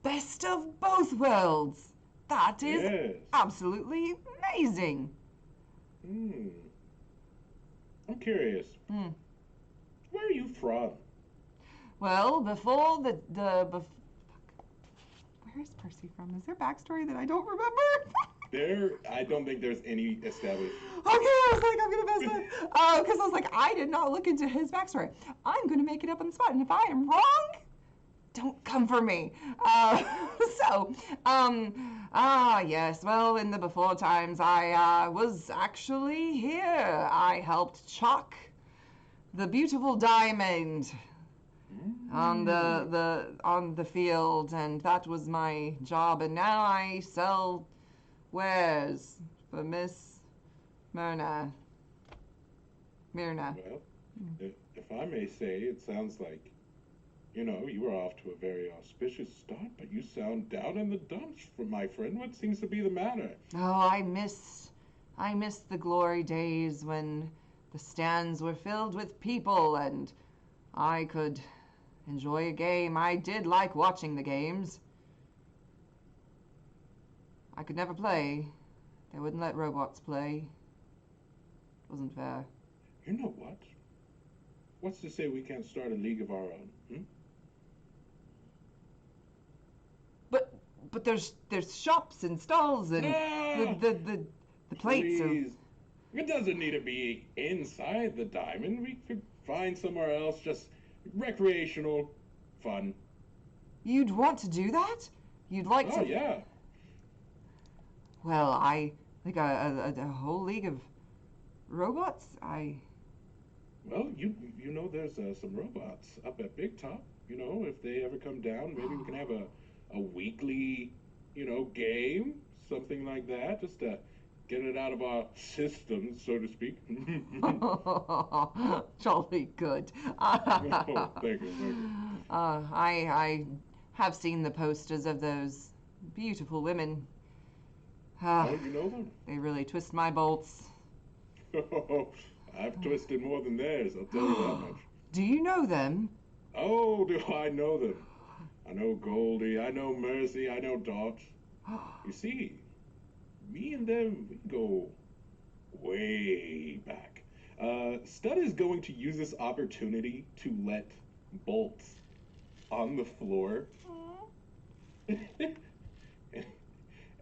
Best of both worlds. That is Yes. absolutely amazing. I'm curious. Where are you from? Well, before where is Percy from? Is there backstory that I don't remember? I don't think there's any established. Okay, I was like, I'm gonna mess up. Because I was like, I did not look into his backstory. I'm gonna make it up on the spot, and if I am wrong, don't come for me. Yes, well, in the before times, I was actually here. I helped chalk the beautiful diamond on the field, and that was my job. And now I sell wares for Miss Myrna. Well, if I may say, it sounds like, you were off to a very auspicious start, but you sound down in the dumps, my friend. What seems to be the matter? Oh, I miss the glory days when the stands were filled with people and I could enjoy a game. I did like watching the games. I could never play. They wouldn't let robots play. It wasn't fair. You know what? What's to say we can't start a league of our own? Hmm? But there's shops and stalls and Ah, the plates of. please. It doesn't need to be inside the diamond. We could find somewhere else, just recreational fun. You'd want to do that? You'd like Oh, to? yeah. Well, I like a whole league of robots. Well, you know there's some robots up at Big Top. You know, if they ever come down, maybe we can have a weekly, game, something like that, just to get it out of our system, so to speak. Jolly good. Oh, thank you, thank you. I have seen the posters of those beautiful women. Oh, you know them? They really twist my bolts. Oh, I've twisted more than theirs, I'll tell you that much. Do you know them? Oh, do I know them? I know Goldie, I know Mercy, I know Dot. You see, me and them, we go way back. Stud is going to use this opportunity to let bolts on the floor.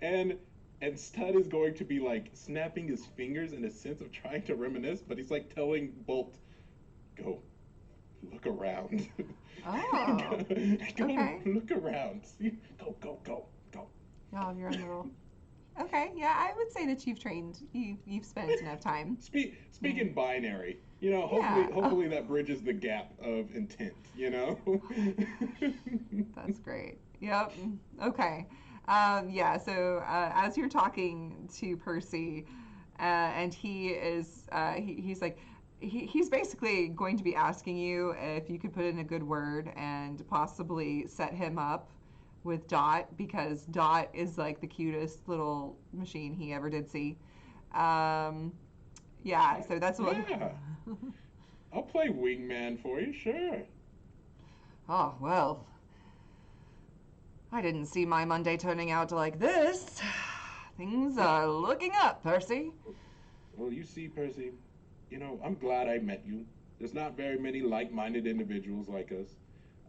and and Stud is going to be like snapping his fingers in a sense of trying to reminisce, but he's like telling Bolt, go look around. Oh, Go okay. look around. See? Go. Oh, you're a little. Okay, yeah, I would say that you've trained. You've spent enough time. Speak in binary. Yeah. Hopefully that bridges the gap of intent. That's great. Yep. Okay. Yeah. So as you're talking to Percy, and he is he's like he's basically going to be asking you if you could put in a good word and possibly set him up with Dot, because Dot is like the cutest little machine he ever did see. Yeah. So that's what. Yeah. I'll play wingman for you, sure. Oh well. I didn't see my Monday turning out like this. Things are looking up, Percy. Well, you see, Percy, I'm glad I met you. There's not very many like-minded individuals like us.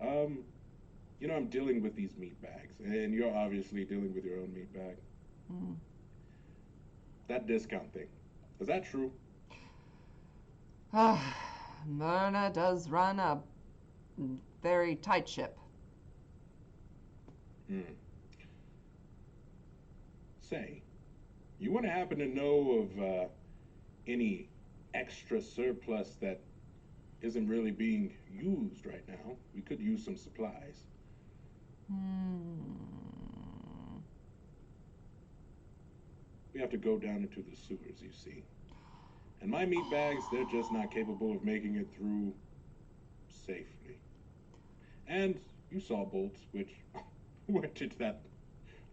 I'm dealing with these meat bags, and you're obviously dealing with your own meat bag. Mm. That discount thing, is that true? Myrna does run a very tight ship. Say, you want to happen to know of any extra surplus that isn't really being used right now? We could use some supplies. We have to go down into the sewers, you see. And my meat bags, they're just not capable of making it through safely. And you saw Bolt, which, where did that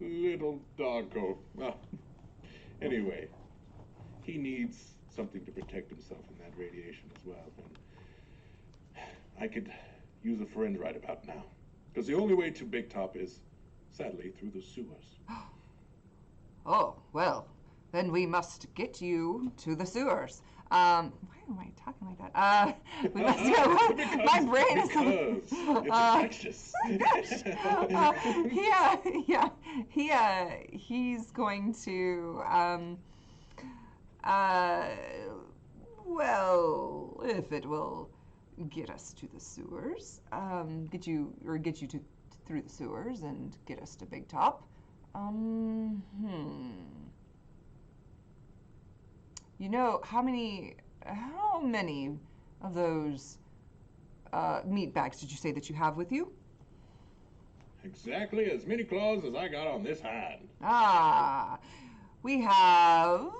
little dog go? Well, anyway, he needs something to protect himself from that radiation as well. And I could use a friend right about now. Because the only way to Big Top is, sadly, through the sewers. Oh, well, then we must get you to the sewers. Why am I talking like that? We must go. My brain is. Because it's infectious. He's going to. Well, if it will get us to the sewers, get you to through the sewers and get us to Big Top. You know, how many of those meat bags did you say that you have with you? Exactly as many claws as I got on this hand. We have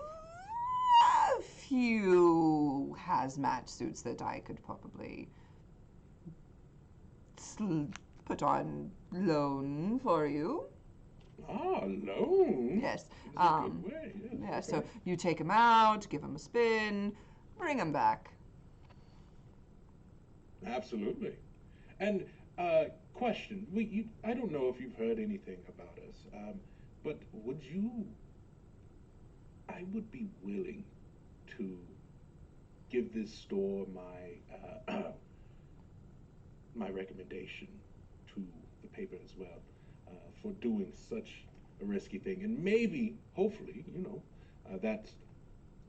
a few hazmat suits that I could probably put on loan for you. Loan? Yes. That's a good way. Yes. Yeah, Okay. so you take them out, give them a spin. bring them back. Absolutely. And question, I don't know if you've heard anything about us, but I would be willing to give this store my recommendation to the paper as well, for doing such a risky thing. And maybe, hopefully, that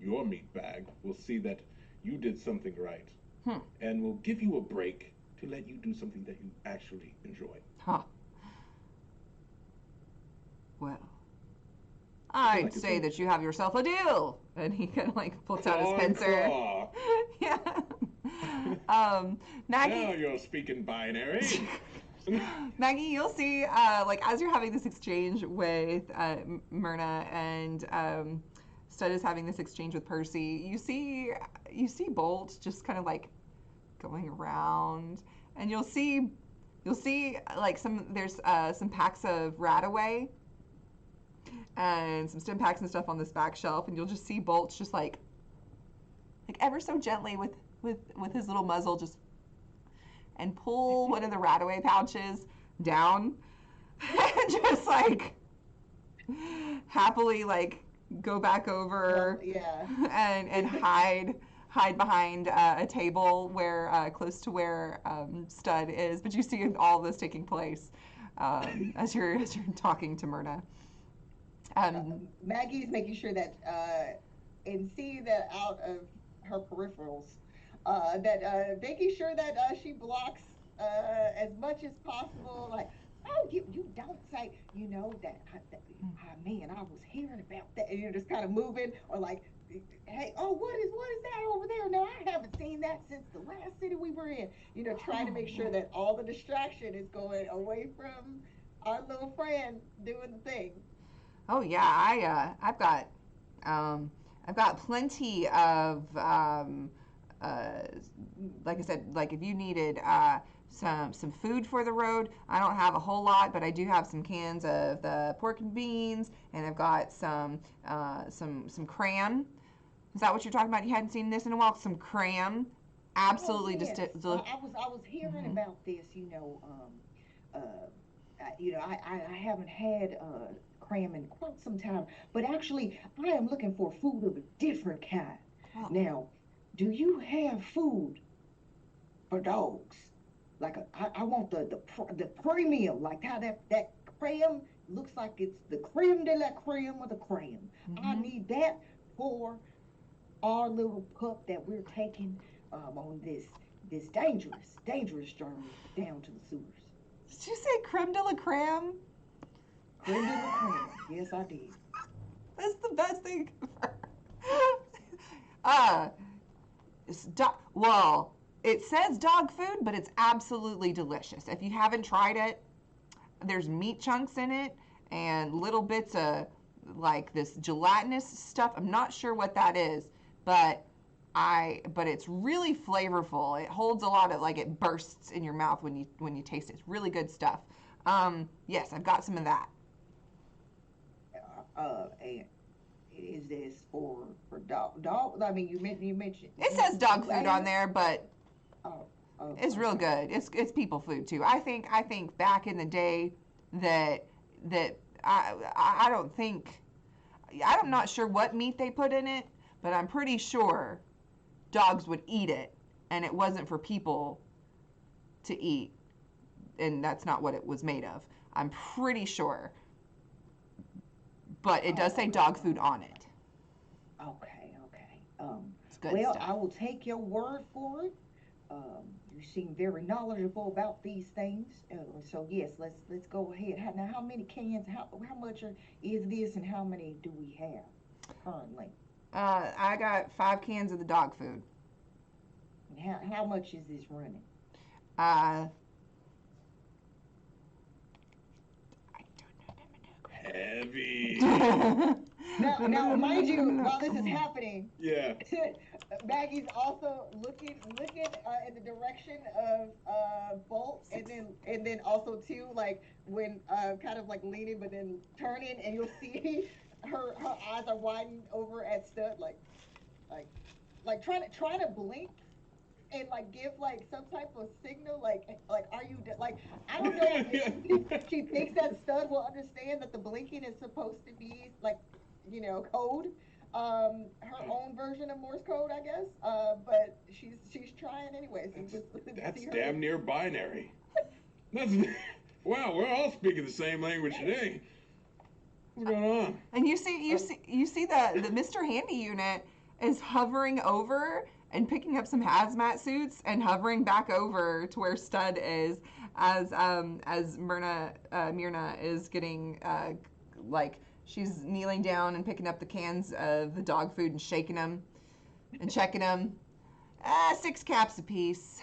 your meat bag will see that you did something right, and will give you a break to let you do something that you actually enjoy. Huh. Well, Like I'd say that you have yourself a deal. And he kind of like pulls out his Claw and Spencer. claw. Yeah. Now Maggie. you're speaking binary. Maggie, you'll see, like as you're having this exchange with Myrna and Stud is having this exchange with Percy, you see Bolt just kind of like going around, and you'll see like there's some packs of Radaway and some stim packs and stuff on this back shelf, and you'll just see Bolt just like ever so gently with his little muzzle just and pull one of the Radaway pouches down and just like happily like go back over and hide behind a table where close to where Stud is. But you see all this taking place as you're talking to Myrna. Maggie's making sure that and see that out of her peripherals, that making sure that she blocks as much as possible. Like, oh, you don't say, man, I was hearing about that, and you're just kind of moving, or like, hey, oh, what is that over there? No, I haven't seen that since the last city we were in. Trying to make sure that all the distraction is going away from our little friend doing the thing. Oh yeah, I've got plenty of like I said, like if you needed some food for the road, I don't have a whole lot, but I do have some cans of the pork and beans, and I've got some cram. Is that what you're talking about? You hadn't seen this in a while? Some cram, absolutely. Oh, yes. I was hearing about this. I haven't had cram in quite some time, but actually, I am looking for food of a different kind. Oh. Now, do you have food for dogs? Like I want the premium, like how that cram looks like it's the creme de la creme of the creme. I need that for our little pup that we're taking on this dangerous journey down to the sewers. Did you say creme de la creme? Creme de la creme. Yes, I did. That's the best thing ever. Well, it says dog food, but it's absolutely delicious. If you haven't tried it, there's meat chunks in it and little bits of like this gelatinous stuff. I'm not sure what that is, but it's really flavorful. It holds a lot of, like, it bursts in your mouth when you taste it. It's really good stuff. Yes, I've got some of that. And is this for dog? I mean, you mentioned. It says dog food on there, but okay. it's real good. It's people food too. I think back in the day that I don't think, I'm not sure what meat they put in it, but I'm pretty sure dogs would eat it, and it wasn't for people to eat, and that's not what it was made of. I'm pretty sure, but it does say dog food on it. Okay. It's good Well, stuff. I will take your word for it. You seem very knowledgeable about these things. So yes, let's go ahead. Now, how many cans? How much is this, and how many do we have currently? I got 5 cans of the dog food. And how much is this running? Heavy. Now, mind you, while this is happening, Yeah. Maggie's also looking in the direction of Bolt, and then also too, like when kind of like leaning, but then turning, and you'll see her eyes are widened over at Stud, like like trying to blink and like give like some type of signal, like are you like I don't know if she thinks that Stud will understand that the blinking is supposed to be like code, her own version of Morse code, I guess. But she's trying anyways. That's damn near binary. That's wow. We're all speaking the same language today. What's going on? And you see the Mr. Handy unit is hovering over and picking up some hazmat suits and hovering back over to where Stud is as Myrna is getting like she's kneeling down and picking up the cans of the dog food and shaking them and checking them. 6 caps apiece.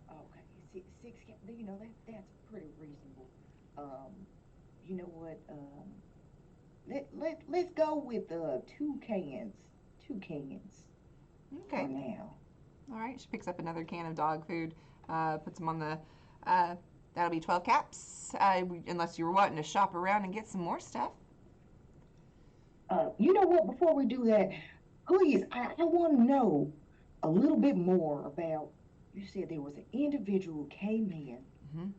Okay, six. That's pretty reasonable. You know what? Let's go with 2 cans. 2 cans. Okay. For now. All right. She picks up another can of dog food, puts them on the. That'll be 12 caps. Unless you were wanting to shop around and get some more stuff. You know what? Before we do that, please, I want to know a little bit more about. You said there was an individual came in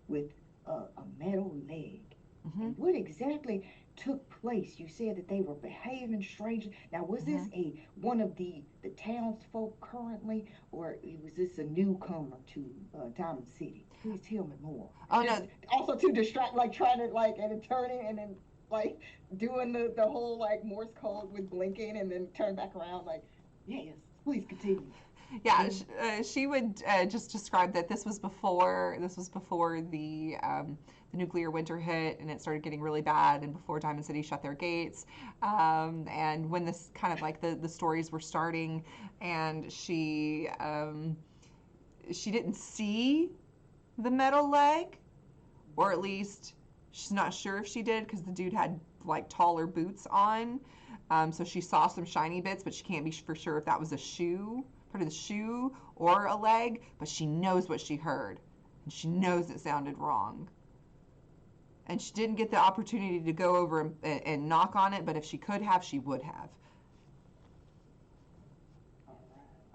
with a metal leg. And what exactly took place? You said that they were behaving strangely. Now, was this one of the townsfolk currently, or was this a newcomer to Diamond City? Please tell me more. Oh no! Also to distract, like trying to and turning and then like doing the whole like Morse code with blinking and then turn back around like, yes, please continue. Yeah, she would just describe that this was before the nuclear winter hit and it started getting really bad, and before Diamond City shut their gates, and when this kind of like the stories were starting, and she didn't see the metal leg, or at least she's not sure if she did because the dude had like taller boots on, so she saw some shiny bits, but she can't be for sure if that was a shoe. Part of the shoe or a leg, but she knows what she heard, and she knows it sounded wrong. And she didn't get the opportunity to go over and knock on it, but if she could have, she would have. All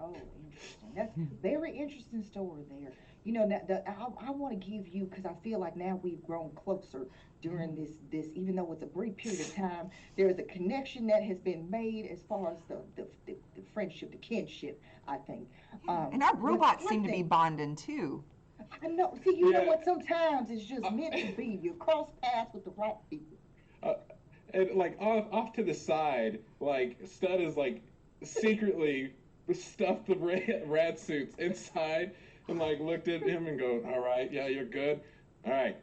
right. Oh, interesting. That's a very interesting story there. I want to give you, because I feel like now we've grown closer during this, even though it's a brief period of time, there is a connection that has been made as far as the friendship, the kinship, I think. And our robots seem to be bonding too. I know. See, you know what? Sometimes it's just meant to be. You cross paths with the right people. And like off to the side, like Stud is like secretly stuffed the rat suits inside and like looked at him and go, all right, yeah, you're good. All right.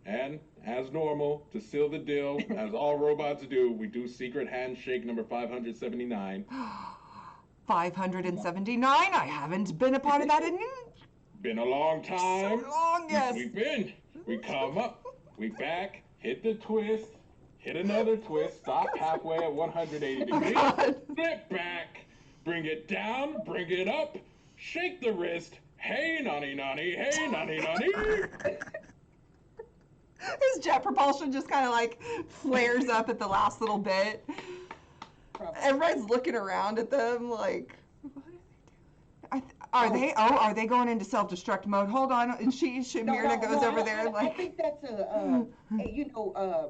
And as normal, to seal the deal, as all robots do, we do secret handshake number 579. 579? I haven't been a part of that in been a long time. So long, yes. We come up, we back, hit the twist, hit another twist, stop halfway at 180 degrees, step back, bring it down, bring it up, shake the wrist, hey nani nani, hey nani nani. His jet propulsion just kind of like flares up at the last little bit. Everybody's looking around at them like, what are they doing? Are they going into self-destruct mode? Hold on. And Myrna goes over there like. I think that's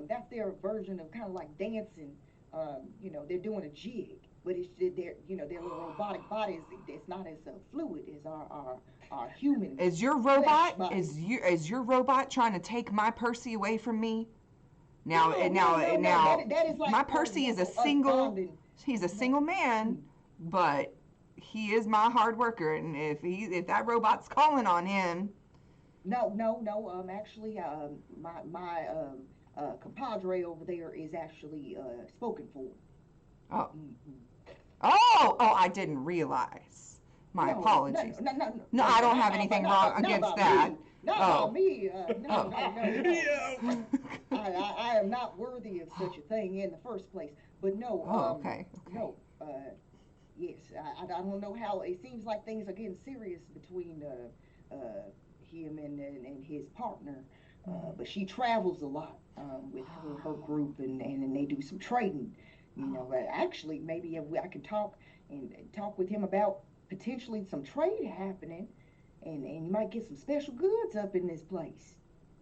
that's their version of kind of like dancing. They're doing a jig, but it's their little robotic bodies. It's not as fluid as our human. Is your robot trying to take my Percy away from me? Now, that is like my Percy is a single. He's a single man, but he is my hard worker, and if that robot's calling on him. No. Actually, my compadre over there is actually spoken for. Oh. Oh, I didn't realize. My apologies. No, I don't have anything wrong against that. Not me. No. I am not worthy of such a thing in the first place. But no. Okay. No. Yes. I don't know how. It seems like things are getting serious between him and his partner. But she travels a lot with her group, and they do some trading. You know, actually, maybe if I could talk and talk with him about potentially some trade happening, and you might get some special goods up in this place.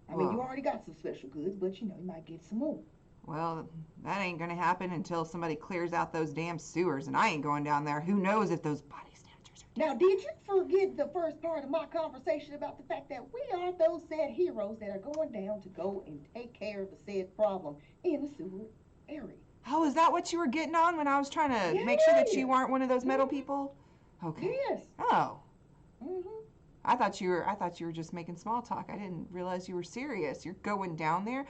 I mean, you Well, already got some special goods, but you know, you might get some more. well, that ain't gonna happen until somebody clears out those damn sewers, and I ain't going down there. Who knows if those body snatchers are Now, did you forget the first part of my conversation about the fact that we are those said heroes that are going down to go and take care of the said problem in the sewer area? Oh, is that what you were getting on when I was trying to make sure that you Yeah. weren't one of those metal people? Okay. Yes. Oh, Mm-hmm. I thought you were just making small talk. I didn't realize you were serious. You're going down there.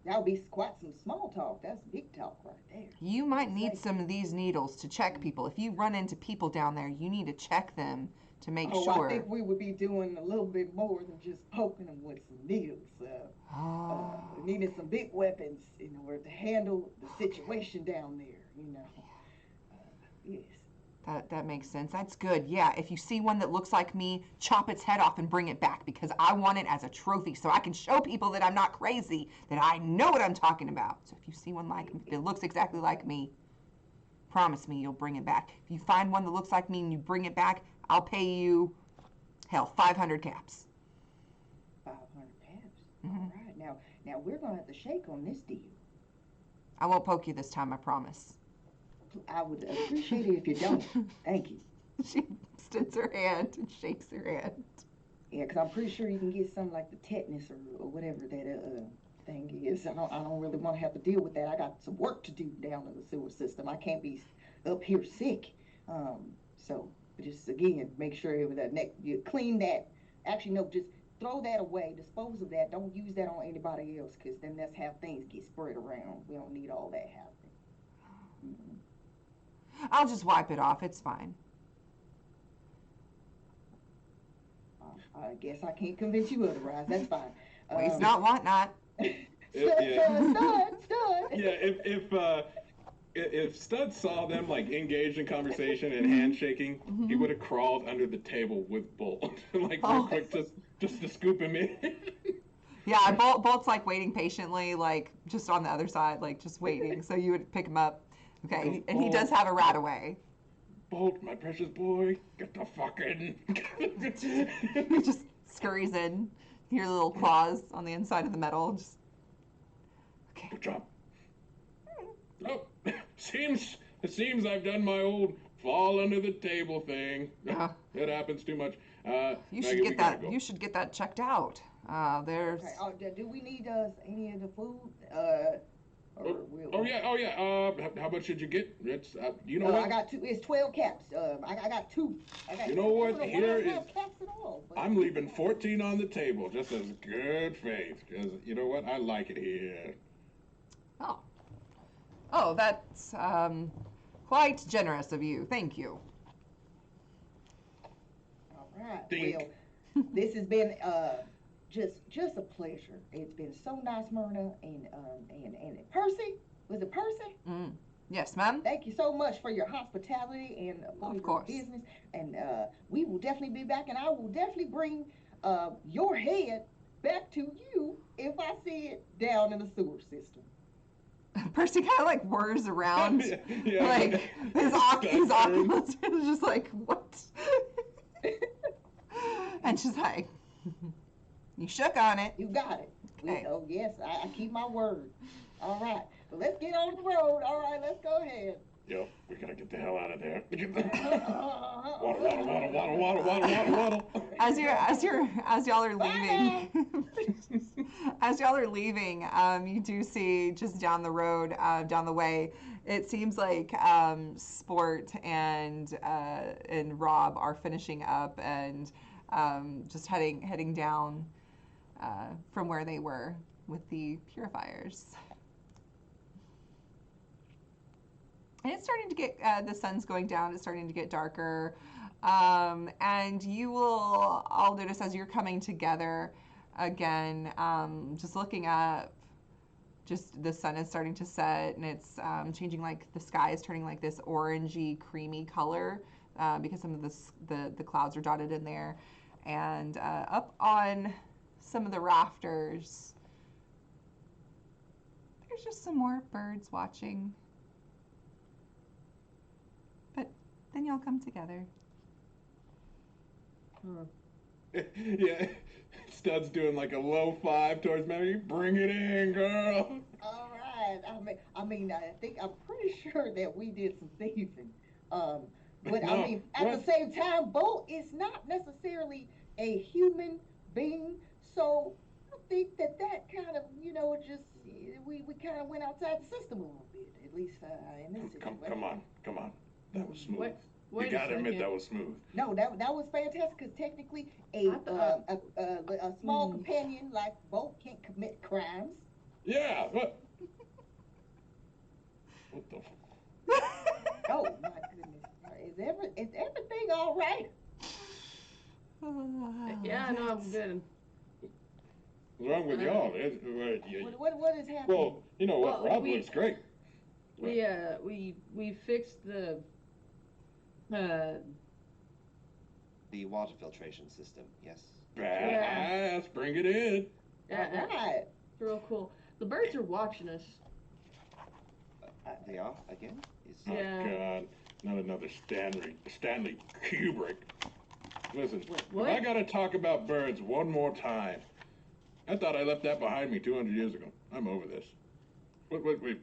That would be quite some small talk. That's big talk right there. You might need Say. some of these needles to check people. If you run into people down there, you need to check them to make Oh, sure. I think we would be doing a little bit more than just poking them with some needles. Oh. We needed some big weapons in order to handle the situation down there, you know. Yes. That makes sense. That's good. Yeah, if you see one that looks like me, chop its head off and bring it back because I want it as a trophy so I can show people that I'm not crazy, that I know what I'm talking about. So if you see one like that looks exactly like me, promise me you'll bring it back. If you find one that looks like me and you bring it back, I'll pay you, hell, 500 caps. 500 caps. Mhm. All right. Now we're going to have to shake on this deal. I won't poke you this time, I promise. I would appreciate it if you don't. Thank you. She extends her hand and shakes her hand. Yeah, because I'm pretty sure you can get something like the tetanus or whatever that thing is. I don't really want to have to deal with that. I got some work to do down in the sewer system. I can't be up here sick. So just again, make sure you clean that. Actually, no, just throw that away. Dispose of that. Don't use that on anybody else, because then that's how things get spread around. We don't need all that happening. Mm-hmm. I'll just wipe it off. It's fine. I guess I can't convince you otherwise. That's fine. Waste not, want not. Stud. Yeah, if Stud saw them like engaged in conversation and handshaking, he would have crawled under the table with Bolt, like real quick, just to scoop him in. Yeah, Bolt's like waiting patiently, like just on the other side, like just waiting. So you would pick him up. Okay, and he does have a rat away. Bolt, my precious boy, get the fuck in. He just scurries in. You hear little claws on the inside of the metal. Just okay. Good job. Oh, it seems I've done my old fall under the table thing. It happens too much. You Maggie, should get that. go. You should get that checked out. There's. Okay. Do we need any of the food? Oh yeah. How much should you get? It's you know what? I got two. It's 12 caps. I got two. You know what? I Here don't is. have caps at all. But I'm leaving 14 on the table, just as good faith. Because you know what? I like it here. Oh, that's quite generous of you. Thank you. All right. Dink. Well, this has been just a pleasure. It's been so nice, Myrna, and Percy. Was it Percy? Yes, ma'am. Thank you so much for your hospitality and for your business. And we will definitely be back, and I will definitely bring your head back to you if I see it down in the sewer system. Percy kind of like whirs around, Yeah. like his oculus is just like, what? And she's like, you shook on it. You got it. Okay. Oh, yes, I keep my word. All right. Well, let's get on the road. All right, let's go ahead. Yo, we gotta get the hell out of there. Waddle. As y'all are leaving, as y'all are leaving, you do see just down the road, down the way, it seems like Sport and Rob are finishing up and just heading down from where they were with the purifiers. And it's starting to get, the sun's going down, it's starting to get darker. And you will all notice as you're coming together again, just looking up, just the sun is starting to set and it's changing, like the sky is turning like this orangey, creamy color because some of the clouds are dotted in there. And up on some of the rafters, there's just some more birds watching. then y'all come together. Huh. Yeah, Stud's doing like a low five towards Mary. Bring it in, girl. All right. I think I'm pretty sure that we did some thieving. But I No, mean, at the what? same time, Bo is not necessarily a human being, so I think that kind of, just we kind of went outside the system a little bit, at least in this situation. Come on. That was smooth. Wait, You wait a gotta admit second. that was smooth. No, that was fantastic because technically I thought. a small Hmm. companion like Bo can't commit crimes. Yeah. What? What the? Oh my goodness, is everything all right? Yeah, no, I'm good. What's wrong with Uh, y'all? What is happening? Well, you know what? well, Rob looks great. we fixed the uh The water filtration system, yes. Badass. Bring it in. yeah, All right. it's real cool. The birds are watching us. They are, again? Oh, Yeah. God. Not another Stanley Kubrick. Listen, What? if I gotta talk about birds one more time, I thought I left that behind me 200 years ago. I'm over this. Wait.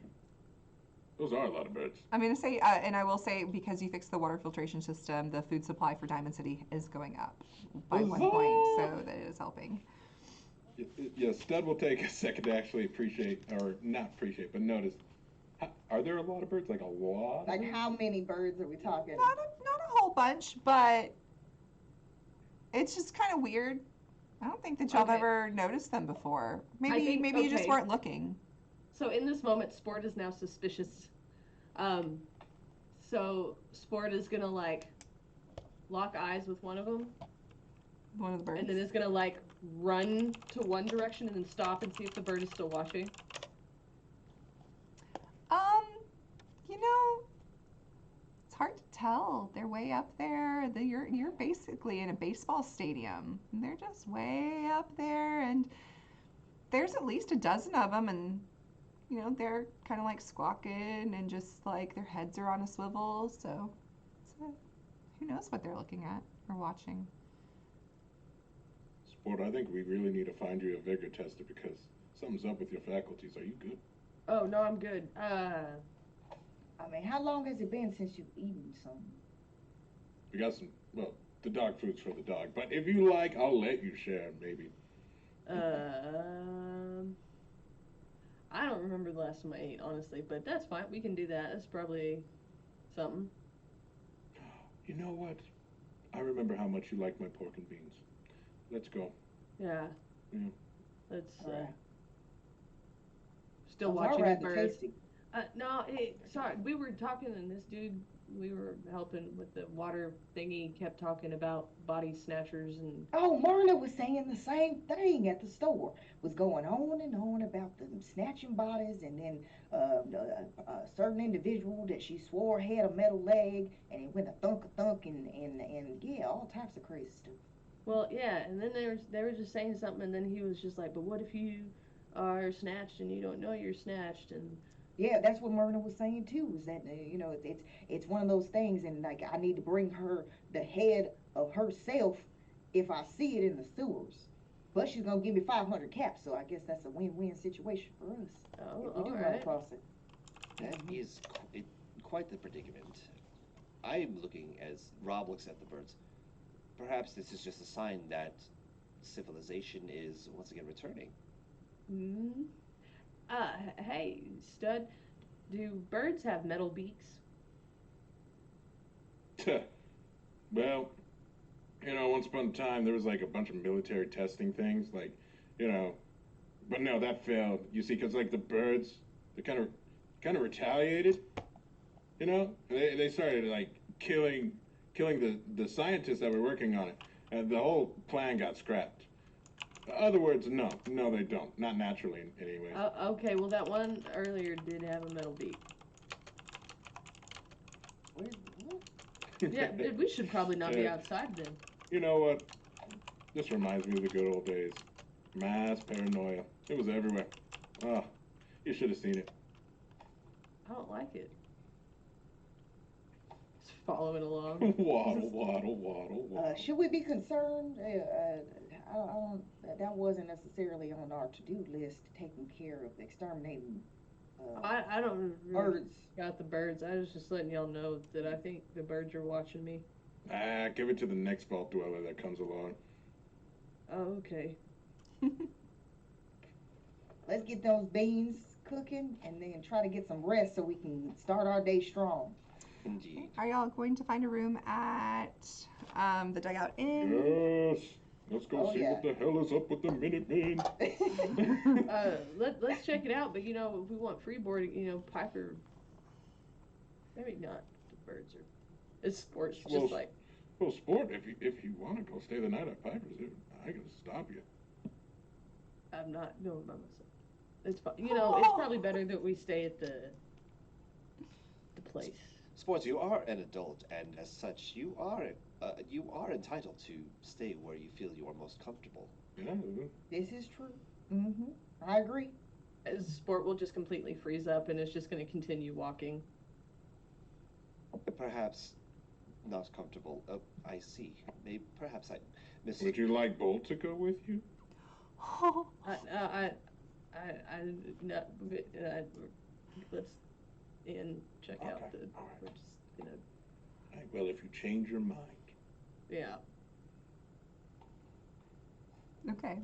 Those are a lot of birds. I'm going to say, and I will say, because you fixed the water filtration system, the food supply for Diamond City is going up by 1 point, so that is helping. Yeah, Stud will take a second to actually appreciate, or not appreciate, but notice. Are there a lot of birds? Like a lot? Like how many birds are we talking? Not a whole bunch, but it's just kind of weird. I don't think that y'all have Okay. ever noticed them before. I think- Maybe you just okay. weren't looking. So in this moment, Sport is now suspicious. So Sport is gonna like lock eyes with one of them, One of the birds. and then is gonna like run to one direction and then stop and see if the bird is still watching. You know, it's hard to tell. They're way up there. You're basically in a baseball stadium. And they're just way up there, and there's at least a dozen of them, and they're kind of like squawking and just like their heads are on a swivel. So who knows what they're looking at or watching. Sport, I think we really need to find you a vigor tester because something's up with your faculties. Are you good? Oh no, I'm good. I mean, how long has it been since you've eaten something? We got some, well, the dog food's for the dog. But if you like, I'll let you share, maybe. I don't remember the last time I ate, honestly, but that's fine. We can do that. That's probably something. You know what? I remember how much you like my pork and beans. Let's go. Yeah. Yeah. Let's. Right. Still Those are watching the rather birds. tasty. No, sorry. We were talking, and this dude we were helping with the water thingy kept talking about body snatchers and. Oh, Myrna was saying the same thing at the store. Was going on and on about them snatching bodies, and then a certain individual that she swore had a metal leg, and it went a thunk, and yeah, all types of crazy stuff. Well, yeah, and then they were just saying something, and then he was just like, "But what if you are snatched and you don't know you're snatched?" And Yeah, that's what Myrna was saying too. Is that it's one of those things, and like I need to bring her the head of herself if I see it in the sewers. But she's gonna give me 500 caps, so I guess that's a win-win situation for us. oh, If we do all run right. across it. That is quite the predicament. I'm looking as Rob looks at the birds. Perhaps this is just a sign that civilization is once again returning. Hmm. Hey, Stud, do birds have metal beaks? Well, once upon a time there was like a bunch of military testing things, like, but no, that failed. You see, because like the birds, they kind of retaliated. They started like killing the scientists that were working on it, and the whole plan got scrapped. Other words, no, they don't. Not naturally, anyways. Okay, well, that one earlier did have a metal beak. What? Yeah, we should probably not be outside then. You know what? This reminds me of the good old days. Mass paranoia. It was everywhere. Oh, you should have seen it. I don't like it. following along. Waddle, waddle, waddle, waddle. Should we be concerned? I don't, that wasn't necessarily on our to-do list, taking care of exterminating I don't birds. got the birds. I was just letting y'all know that I think the birds are watching me. Give it to the next vault dweller that comes along. Oh, okay. Let's get those beans cooking and then try to get some rest so we can start our day strong. Indeed. Are y'all going to find a room at the Dugout Inn? Yes. Let's go Oh, see yeah. what the hell is up with the Minutemen. Let's check it out. But you know, if we want free boarding, you know, Piper. Maybe not. The birds are. It's sports. Well, Just like Well, Sport, if you want to go stay the night at Piper's, I ain't gonna stop you. I'm not going by myself. It's you know, it's probably better that we stay at the place. Sports, you are an adult, and as such, you are entitled to stay where you feel you are most comfortable. Yeah. This is true. I agree. As Sport will just completely freeze up and is just going to continue walking. Perhaps not comfortable. I see. Maybe perhaps I miss. Would you like Bolt to go with you? No, let's check out Okay, the. all right. We're just gonna. Right, well, if you change your mind. Yeah. Okay.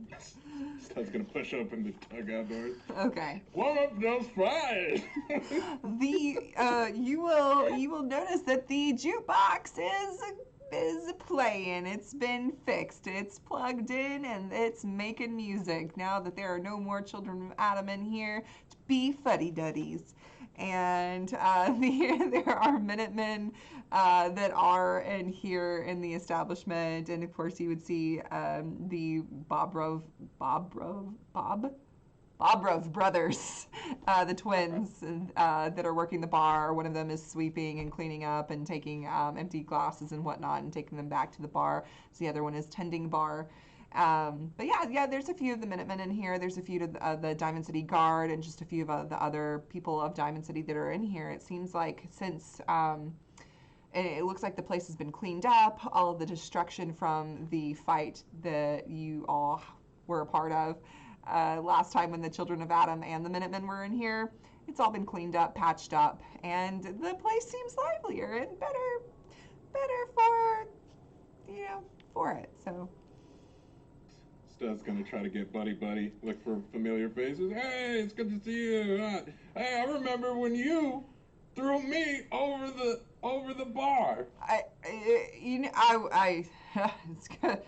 Stud's gonna push open the dugout doors. Okay. Warm up those fries. You will notice that the jukebox is playing. It's been fixed. It's plugged in and it's making music now that there are no more children of Adam in here to be fuddy-duddies. And there are Minutemen that are in here in the establishment, and of course you would see the Bobrov brothers, the twins that are working the bar. One of them is sweeping and cleaning up and taking empty glasses and whatnot and taking them back to the bar. So the other one is tending bar. But yeah, there's a few of the Minutemen in here. There's a few of the Diamond City Guard and just a few of the other people of Diamond City that are in here. It seems like since it looks like the place has been cleaned up, all of the destruction from the fight that you all were a part of last time when the Children of Adam and the Minutemen were in here, it's all been cleaned up, patched up, and the place seems livelier and better for, for it. So Stud's gonna try to get buddy, look for familiar faces. Hey, it's good to see you. Hey, I remember when you threw me over the bar. It's good.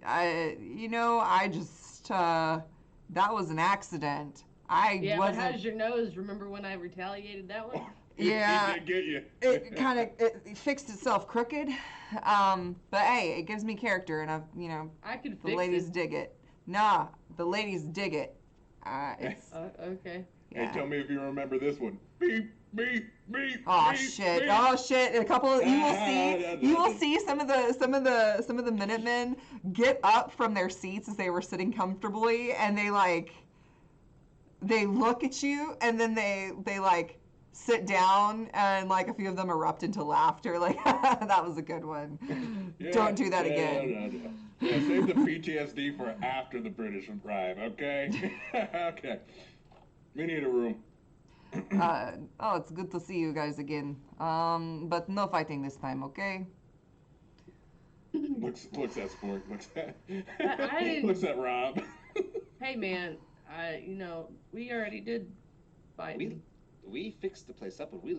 I just that was an accident. Yeah, wasn't. but how's your nose? Remember when I retaliated that one? Yeah, He did get you. it kind of it fixed itself crooked, but hey, it gives me character, and I could the fix ladies it. dig it. Nah, the ladies dig it. It's Okay. yeah. Hey, tell me if you remember this one. Beep, beep, beep. Oh beep, shit! beep. Oh shit! A couple. You will see some of the Minutemen get up from their seats as they were sitting comfortably, and they look at you, and then they sit down, and a few of them erupt into laughter. Like that was a good one. Yeah, Don't do that yeah, again. No. Yeah, save the PTSD for after the British arrive, okay? Okay. We need a room. It's good to see you guys again. But no fighting this time, okay? Looks at Sport. I didn't- Looks at Rob. Hey man, we already did fight. We fixed the place up, and we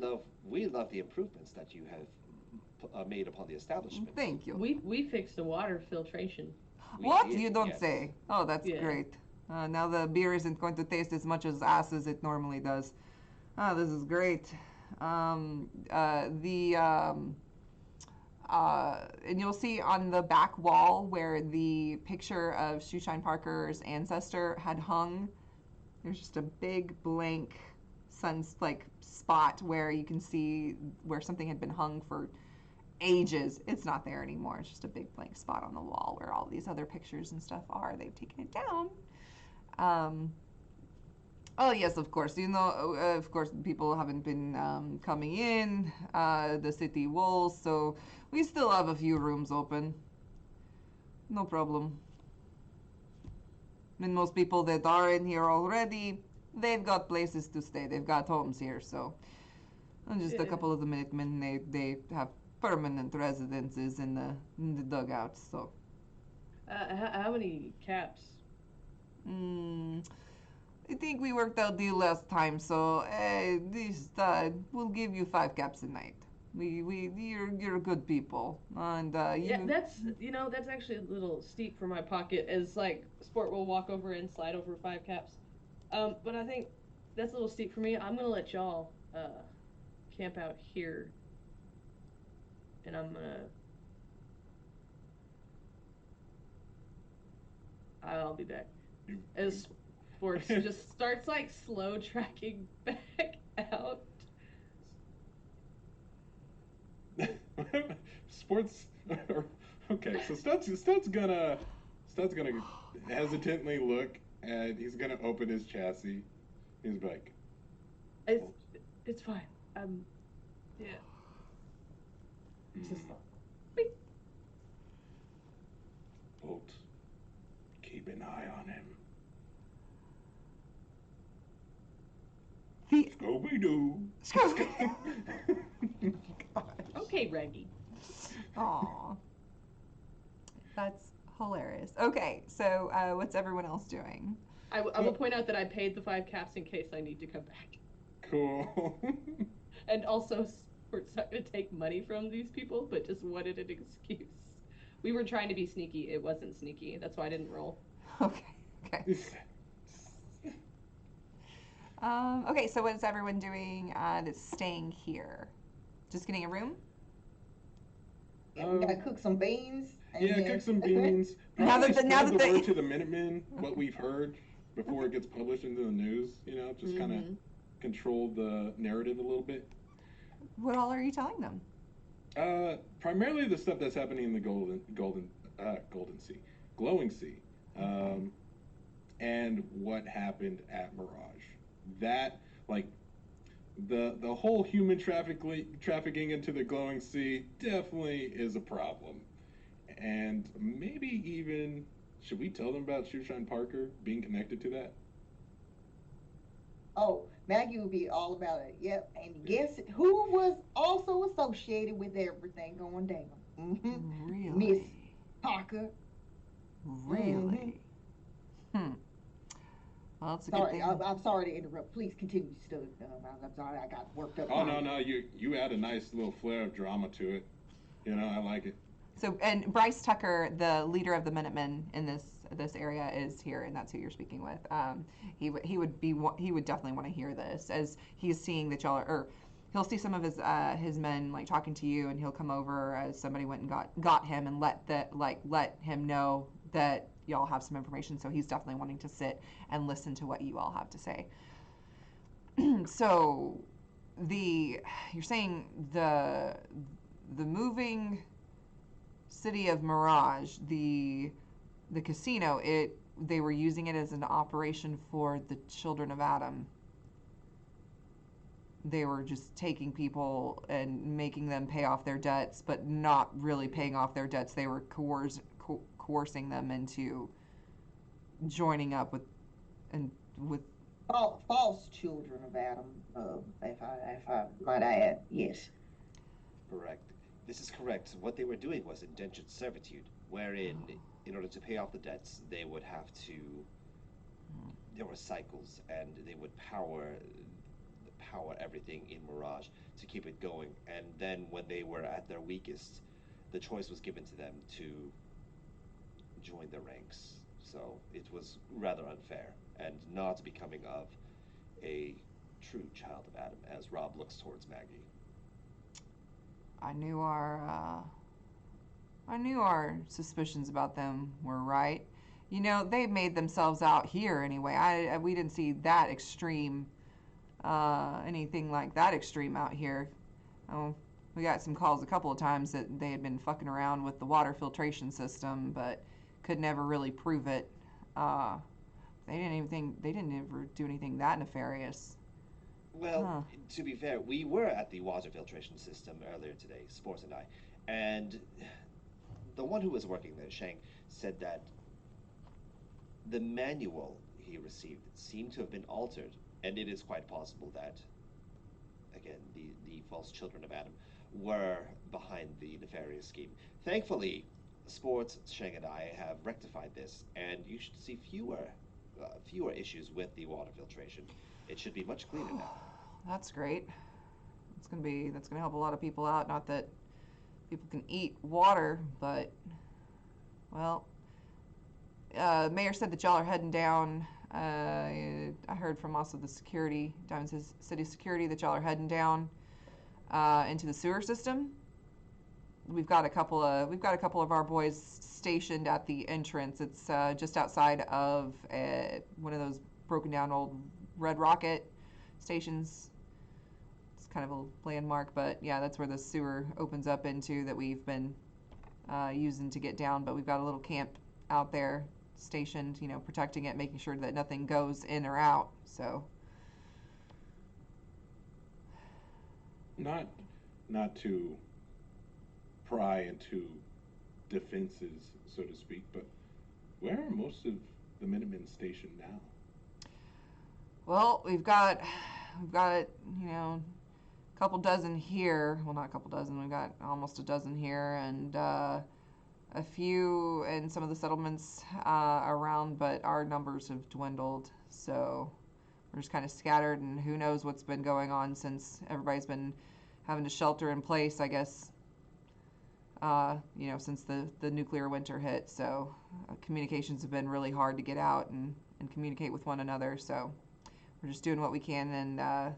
love the improvements that you have made upon the establishment. Thank you. We fixed the water filtration. What? did, You don't yes. say. Oh, that's Yeah. great. Now the beer isn't going to taste as much as ass as it normally does. This is great. And you'll see on the back wall where the picture of Shoeshine Parker's ancestor had hung, there's just a big blank spot where you can see where something had been hung for ages. It's not there anymore. It's just a big blank spot on the wall where all these other pictures and stuff are. They've taken it down. Oh yes, of course. You know, of course, people haven't been coming in the city walls, so we still have a few rooms open. No problem. And most people that are in here already, they've got places to stay. They've got homes here, so and just a Yeah. couple of the Minutemen, they have permanent residences in the dugouts. So, How many caps? mm, I think we worked out deal last time. So, this we'll give you 5 caps a night. You're good people, and Yeah, you. that's actually a little steep for my pocket. As like Sport will walk over and slide over 5 caps. But I think that's a little steep for me. I'm gonna let y'all camp out here, and I'll be back. You, As Sports just starts like slow tracking back out. Sports. Okay, so Stud's gonna hesitantly look, and he's gonna open his chassis. He's like, It's it's fine. Yeah. Just "Hmm, Bolt, keep an eye on him. The Scooby Doo." okay, Reggie. Aw, that's hilarious. Okay, so what's everyone else doing? I will point out that I paid the 5 caps in case I need to come back. Cool. And also, Sport's not going to take money from these people, but just wanted an excuse. We were trying to be sneaky. It wasn't sneaky. That's why I didn't roll. Okay, okay. Okay, so what's everyone doing that's staying here? Just getting a room? Yeah, we gotta cook some beans. And Yeah, then- cook some beans. Now Probably that spread the they- word to the Minutemen, what we've heard before it gets published into the news. You know, just kind of Mhm. control the narrative a little bit. What all are you telling them? Primarily the stuff that's happening in the Golden Sea, Glowing Sea, and what happened at Mirage. That like the whole human trafficking into the Glowing Sea definitely is a problem, and maybe even should we tell them about Shoeshine Parker being connected to that? Oh, Maggie would be all about it. Yep. And guess who was also associated with everything going down? Really? Miss Parker. Really? Hmm. Well, it's a good Sorry, thing. I'm sorry to interrupt. Please continue, Stud. I'm sorry, I got worked up. Oh no, you add a nice little flair of drama to it. You know, I like it. So, and Bryce Tucker, the leader of the Minutemen in this area, is here, and that's who you're speaking with. He would definitely want to hear this as he's seeing that y'all are. Or he'll see some of his men like talking to you, and he'll come over as somebody went and got him and let him know that y'all have some information. So he's definitely wanting to sit and listen to what you all have to say. So, you're saying the moving city of Mirage, the casino, they were using it as an operation for the children of Adam. They were just taking people and making them pay off their debts, but not really paying off their debts. They were coercing them into joining up with. False children of Adam. If I might add, yes. Correct. This is correct. What they were doing was indentured servitude, wherein, in order to pay off the debts, they would have to. There were cycles, and they would power everything in Mirage to keep it going. And then, when they were at their weakest, the choice was given to them to join the ranks. So it was rather unfair, and not becoming of a true child of Adam. As Rob looks towards Maggie. I knew our suspicions about them were right. You know, they made themselves out here anyway. We didn't see that extreme, anything like that extreme out here. Oh, we got some calls a couple of times that they had been fucking around with the water filtration system, but could never really prove it. They didn't ever do anything that nefarious. Well, Huh. to be fair, we were at the water filtration system earlier today, Sports and I, and the one who was working there, Shang, said that the manual he received seemed to have been altered, and it is quite possible that, again, the false children of Adam were behind the nefarious scheme. Thankfully, Sports, Shang, and I have rectified this, and you should see fewer issues with the water filtration. It should be much cleaner now. That's great. That's gonna help a lot of people out. Not that people can eat water, but well, mayor said that y'all are heading down. I heard from also the security, Diamond City security, that y'all are heading down into the sewer system. We've got a couple of our boys stationed at the entrance. It's just outside of one of those broken down old Red Rocket stations. It's kind of a landmark, but yeah, that's where the sewer opens up into that we've been using to get down. But we've got a little camp out there stationed, protecting it, making sure that nothing goes in or out. So not to pry into defenses, so to speak, but where are most of the Minutemen stationed now? well, we've got a couple dozen here. Well, not a couple dozen. We've got almost a dozen here, and a few in some of the settlements around, but our numbers have dwindled. So we're just kind of scattered, and who knows what's been going on since everybody's been having to shelter in place, I guess, since the nuclear winter hit. So communications have been really hard to get out and communicate with one another. So we're just doing what we can and,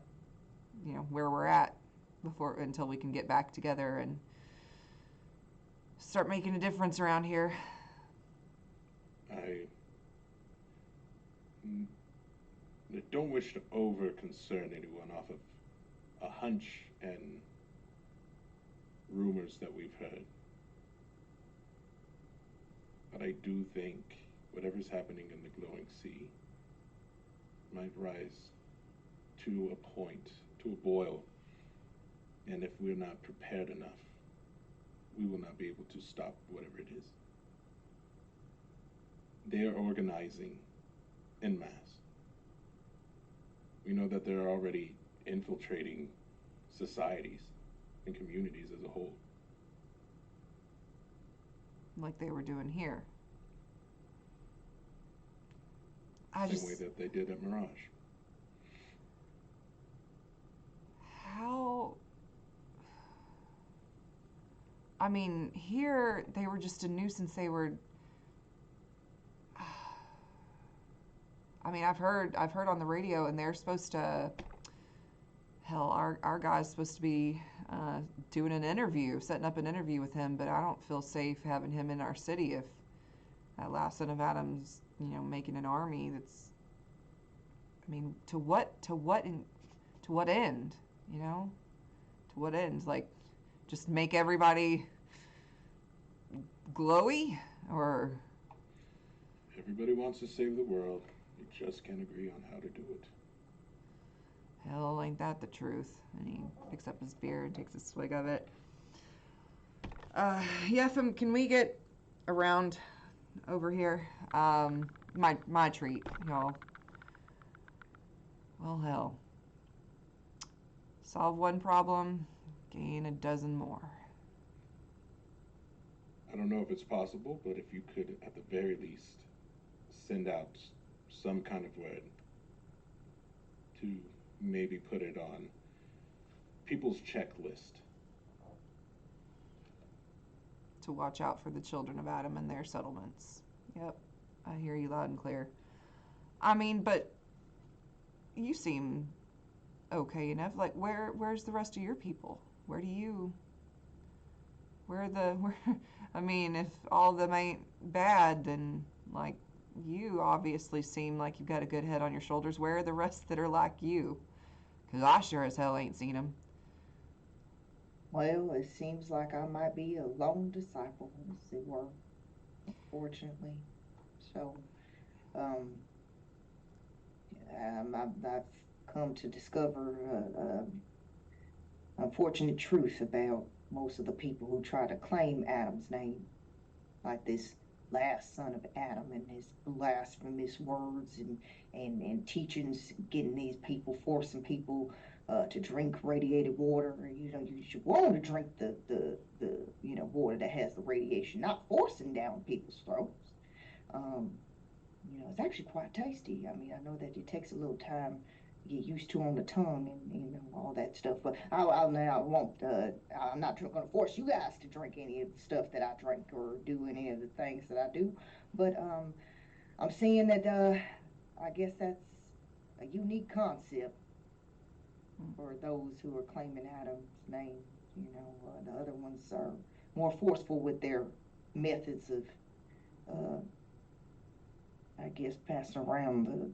where we're at until we can get back together and start making a difference around here. I don't wish to over concern anyone off of a hunch and rumors that we've heard. But I do think whatever's happening in the glowing sea might rise to a point, to a boil. And if we're not prepared enough, we will not be able to stop whatever it is. They are organizing en masse. We know that they're already infiltrating societies and communities as a whole. Like they were doing here. Same way that they did at Mirage. How... I mean, here they were just a nuisance. They were... I mean, I've heard on the radio, and they're supposed to... Hell, our guy's supposed to be doing an interview, setting up an interview with him, but I don't feel safe having him in our city if that last son of Adam's, making an army that's... I mean, to what end? To what end? Like, just make everybody glowy? Or... Everybody wants to save the world. You just can't agree on how to do it. Hell, ain't that the truth? And he picks up his beer and takes a swig of it. Yefim, can we get around over here? My treat, y'all. Well, hell. Solve one problem, gain a dozen more. I don't know if it's possible, but if you could, at the very least, send out some kind of word to maybe put it on people's checklist. To watch out for the children of Adam and their settlements. Yep, I hear you loud and clear. I mean, but you seem okay enough. Like, where's the rest of your people? Where I mean, if all of them ain't bad, then, like, you obviously seem like you've got a good head on your shoulders. Where are the rest that are like you? Because I sure as hell ain't seen them. Well, it seems like I might be a lone disciple, as it were, unfortunately. So, I've come to discover unfortunate truth about most of the people who try to claim Adam's name, like this last son of Adam and his blasphemous words and teachings, getting these people, forcing people to drink radiated water. You know, you should want to drink the water that has the radiation, not forcing down people's throats. You know, it's actually quite tasty. I mean, I know that it takes a little time to get used to on the tongue and you know all that stuff. But I'm not going to force you guys to drink any of the stuff that I drink or do any of the things that I do. But I'm seeing that I guess that's a unique concept for those who are claiming Adam's name. You know, the other ones are more forceful with their methods of, I guess, passing around the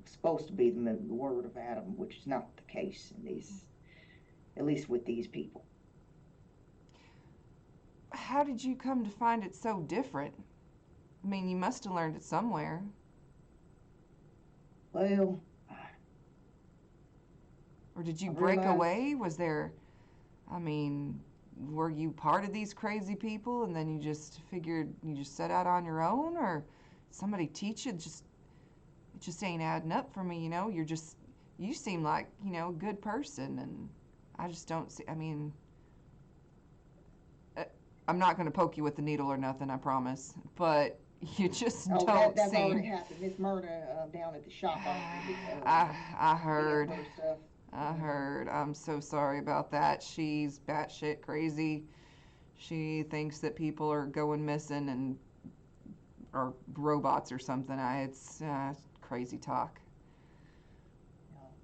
supposed to be the word of Adam, which is not the case in these, at least with these people. How did you come to find it so different? I mean, you must have learned it somewhere. Well, or did you break away? Was there, I mean, were you part of these crazy people and then you just figured you just set out on your own, or somebody teach you? It just ain't adding up for me, you know? You seem like, you know, a good person, and I just don't see, I mean, I'm not going to poke you with the needle or nothing, I promise, but you just don't that's seem... already happened. This murder down at the shop. I heard. I heard. I'm so sorry about that. She's batshit crazy. She thinks that people are going missing or robots or something. It's crazy talk.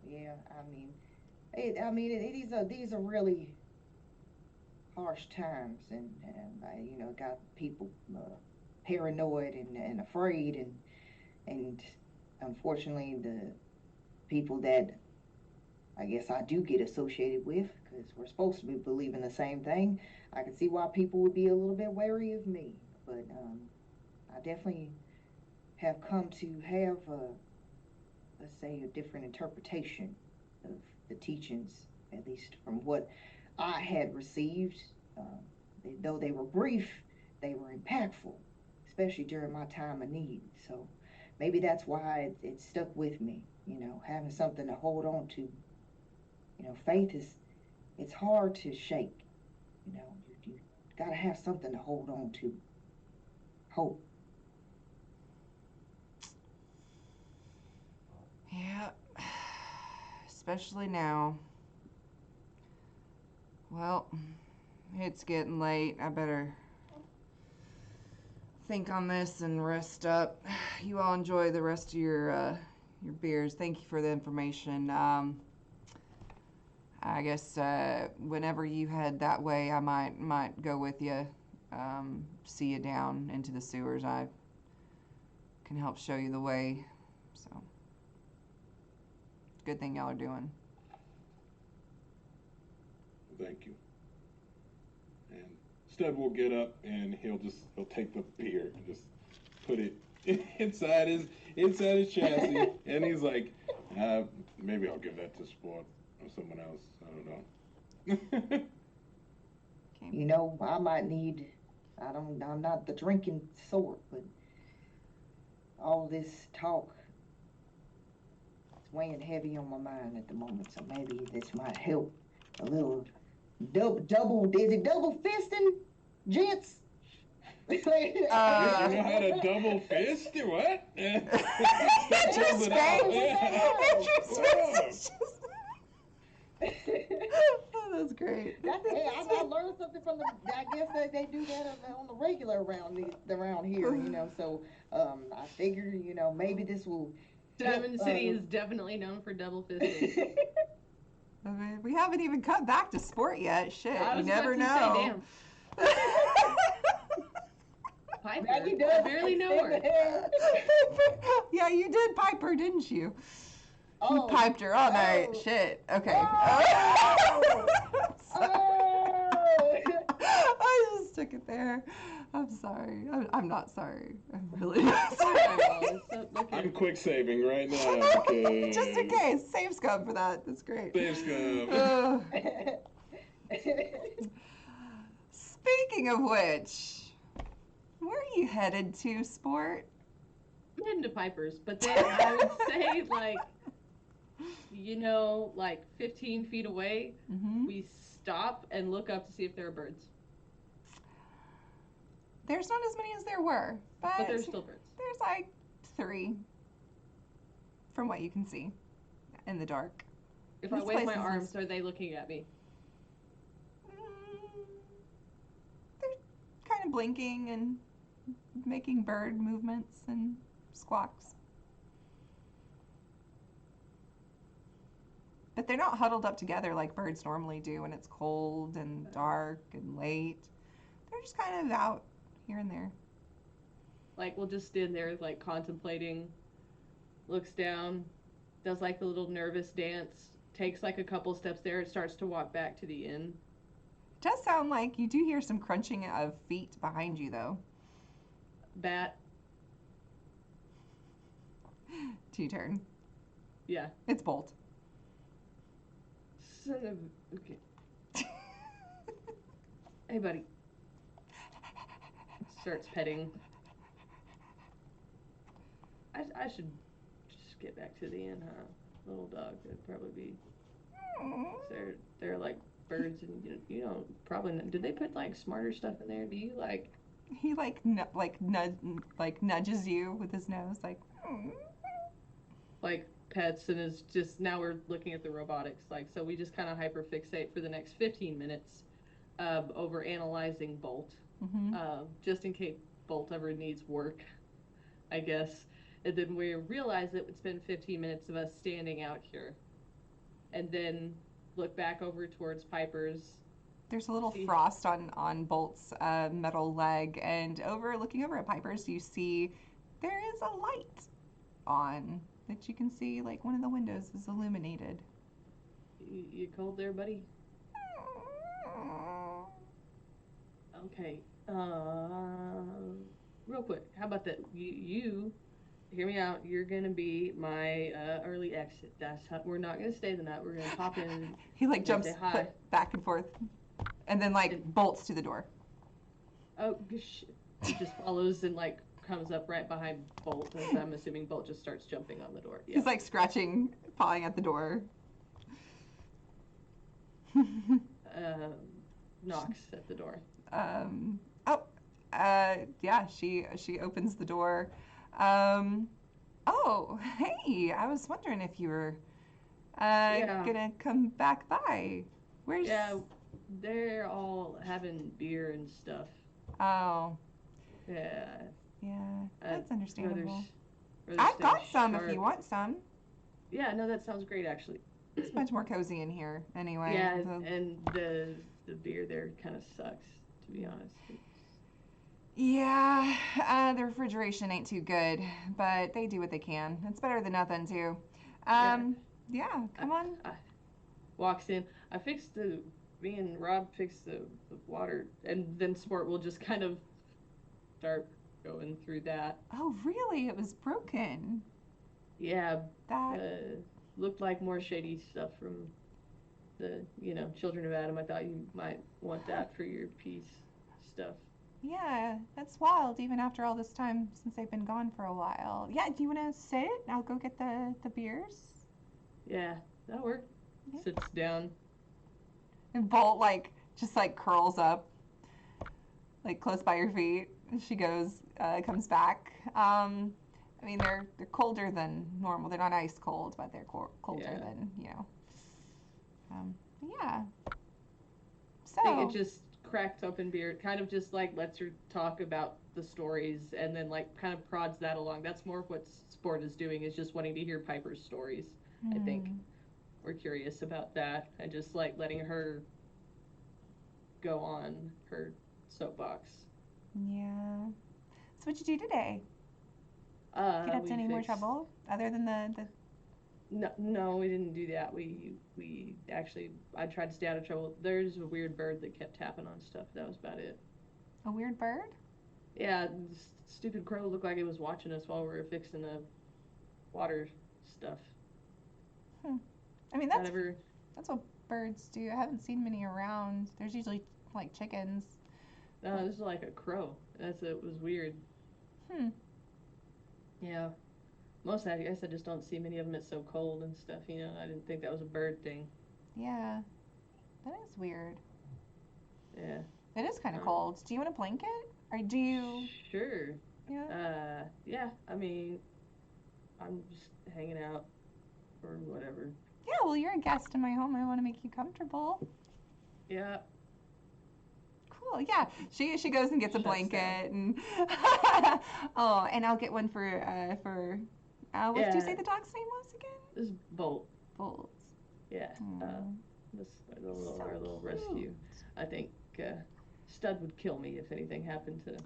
Yeah, I mean, these are really harsh times, and you know, got people paranoid and afraid, and unfortunately, the people that I guess I do get associated with, because we're supposed to be believing the same thing, I can see why people would be a little bit wary of me. But I definitely have come to have let's say, a different interpretation of the teachings, at least from what I had received. Though they were brief, they were impactful, especially during my time of need. So maybe that's why it stuck with me, you know, having something to hold on to. You know, faith it's hard to shake, you know, you gotta have something to hold on to. Hope. Yeah, especially now. Well, it's getting late. I better think on this and rest up. You all enjoy the rest of your beers. Thank you for the information. I guess whenever you head that way, I might go with you. See you down into the sewers. I can help show you the way. So. Good thing y'all are doing. Thank you. And Stud will get up and he'll take the beer and just put it inside his chassis, and he's like, maybe I'll give that to Sport or someone else. I don't know. You know, I might need. I'm not the drinking sort, but all this talk, weighing heavy on my mind at the moment, so maybe this might help a little. Is it double fisting, gents? You know how to double fist or what? That's great. I learned something from I guess they do that on the regular around here, you know. So I figure, you know, maybe this will. Diamond City is definitely known for double fisting. I mean, we haven't even cut back to Sport yet. Shit, you never know. Say, damn. Piper, I barely know her. Yeah, you did pipe her, didn't you? Oh, you piped her all night. Shit. Okay. Oh. I just took it there. I'm sorry. I'm not sorry. I'm really not sorry. Oh, so, look I'm here. quick saving right now. Okay. Just in case. Save scum for that. That's great. Save scum. Speaking of which, where are you headed to, Sport? I'm heading to Piper's, but then I would say, like, like 15 feet away, Mm-hmm. we stop and look up to see if there are birds. There's not as many as there were, But there's still birds. there's like 3 from what you can see in the dark. If This I wave my place is arms, are they looking at me? They're kind of blinking and making bird movements and squawks. But they're not huddled up together like birds normally do when it's cold and dark and late. They're just kind of out here and there. Like, we'll just stand there, like, contemplating, looks down, does, like, the little nervous dance, takes, like, a couple steps there, and starts to walk back to the inn. It does sound like you do hear some crunching of feet behind you, though. Bat. T-turn. Yeah. It's Bolt. Son of... Okay. Hey, buddy. Starts petting. I should just get back to the inn, huh? Little dog, that'd probably be... They're like birds, and probably... Did they put, like, smarter stuff in there? Do you, like... He nudges you with his nose, like pets, and is just, now we're looking at the robotics, like, so we just kind of hyperfixate for the next 15 minutes over analyzing Bolt, Mm-hmm. just in case Bolt ever needs work, I guess. And then we realize that it would spend 15 minutes of us standing out here, and then look back over towards Piper's. There's a little frost on Bolt's metal leg, and looking over at Piper's, you see there is a light on that you can see, like one of the windows is illuminated. You cold there, buddy? Okay. Real quick, how about that? You hear me out. You're gonna be my early exit. That's how, we're not gonna stay the night. We're gonna pop in. He jumps say hi. back and forth, and then bolts to the door. Oh, shit. He just follows and comes up right behind Bolt, and I'm assuming Bolt just starts jumping on the door. Yeah. He's scratching, pawing at the door. Knocks at the door. Yeah, she opens the door. Oh, hey, I was wondering if you were gonna come back by. Where's... Yeah, they're all having beer and stuff. Oh. Yeah. Yeah, that's understandable. Rather I've stay got some sharp. if you want some. Yeah, no, that sounds great, actually. It's much more cozy in here, anyway. Yeah, and the beer there kind of sucks, to be honest. Yeah, the refrigeration ain't too good, but they do what they can. It's better than nothing, too. Yeah, come on. Walks in. Me and Rob fixed the water, and then Sport will just kind of start going through that. Oh, really? It was broken. Yeah, That... looked like more shady stuff from the, Children of Adam. I thought you might want that for your peace stuff. Yeah, that's wild, even after all this time since they've been gone for a while. Yeah, do you want to sit? I'll go get the beers. Yeah, that'll work. Yeah. Sits down. And Bolt, just curls up, close by your feet. She goes, comes back. I mean, they're colder than normal. They're not ice cold, but they're colder than, yeah. So... I think it just cracked open beer, kind of just lets her talk about the stories, and then kind of prods that along. That's more of what Sport is doing, is just wanting to hear Piper's stories. I think we're curious about that, and just letting her go on her soapbox. Yeah. So what'd you do today? Get up to any more trouble other than the... No, we didn't do that. We actually, I tried to stay out of trouble. There's a weird bird that kept tapping on stuff. That was about it. A weird bird? Yeah, this stupid crow looked like it was watching us while we were fixing the water stuff. I mean, That ever? that's what birds do. I haven't seen many around. There's usually like chickens. No, this is like a crow. It was weird. Hmm. Yeah. Most I guess I just don't see many of them. It's so cold and stuff. I didn't think that was a bird thing. Yeah. That is weird. Yeah. It is kind of cold. Do you want a blanket? Or do you? Sure. Yeah. Yeah. I mean, I'm just hanging out or whatever. Yeah, well, you're a guest in my home. I want to make you comfortable. Yeah. Cool. Yeah. She goes and gets a Shuts blanket and oh, and I'll get one for what did you say the dog's name was again? This is Bolt. Bolt. Yeah. This our little cute. rescue. I think Stud would kill me if anything happened to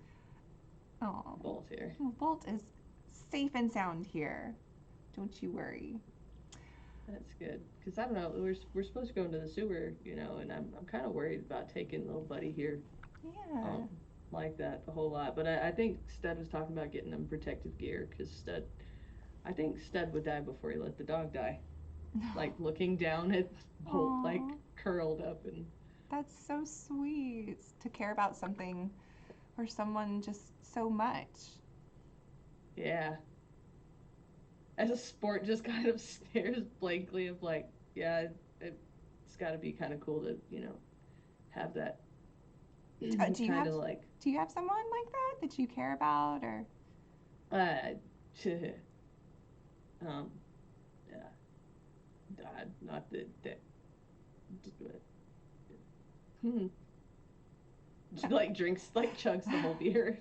Oh. Bolt here. Well, Bolt is safe and sound here. Don't you worry. That's good, because I don't know. We're supposed to go into the sewer, and I'm kind of worried about taking little buddy here. Yeah. Like that a whole lot. But I think Stud was talking about getting him protective gear, because I think Stud would die before he let the dog die. Like looking down at Bolt, like curled up and. That's so sweet to care about something or someone just so much. Yeah. As a sport, just kind of stares blankly of like, yeah, it's got to be kind of cool to, have that. Do you kind have of like. Do you have someone like that you care about or? Yeah. Not that. Like drinks, like chugs the whole beer.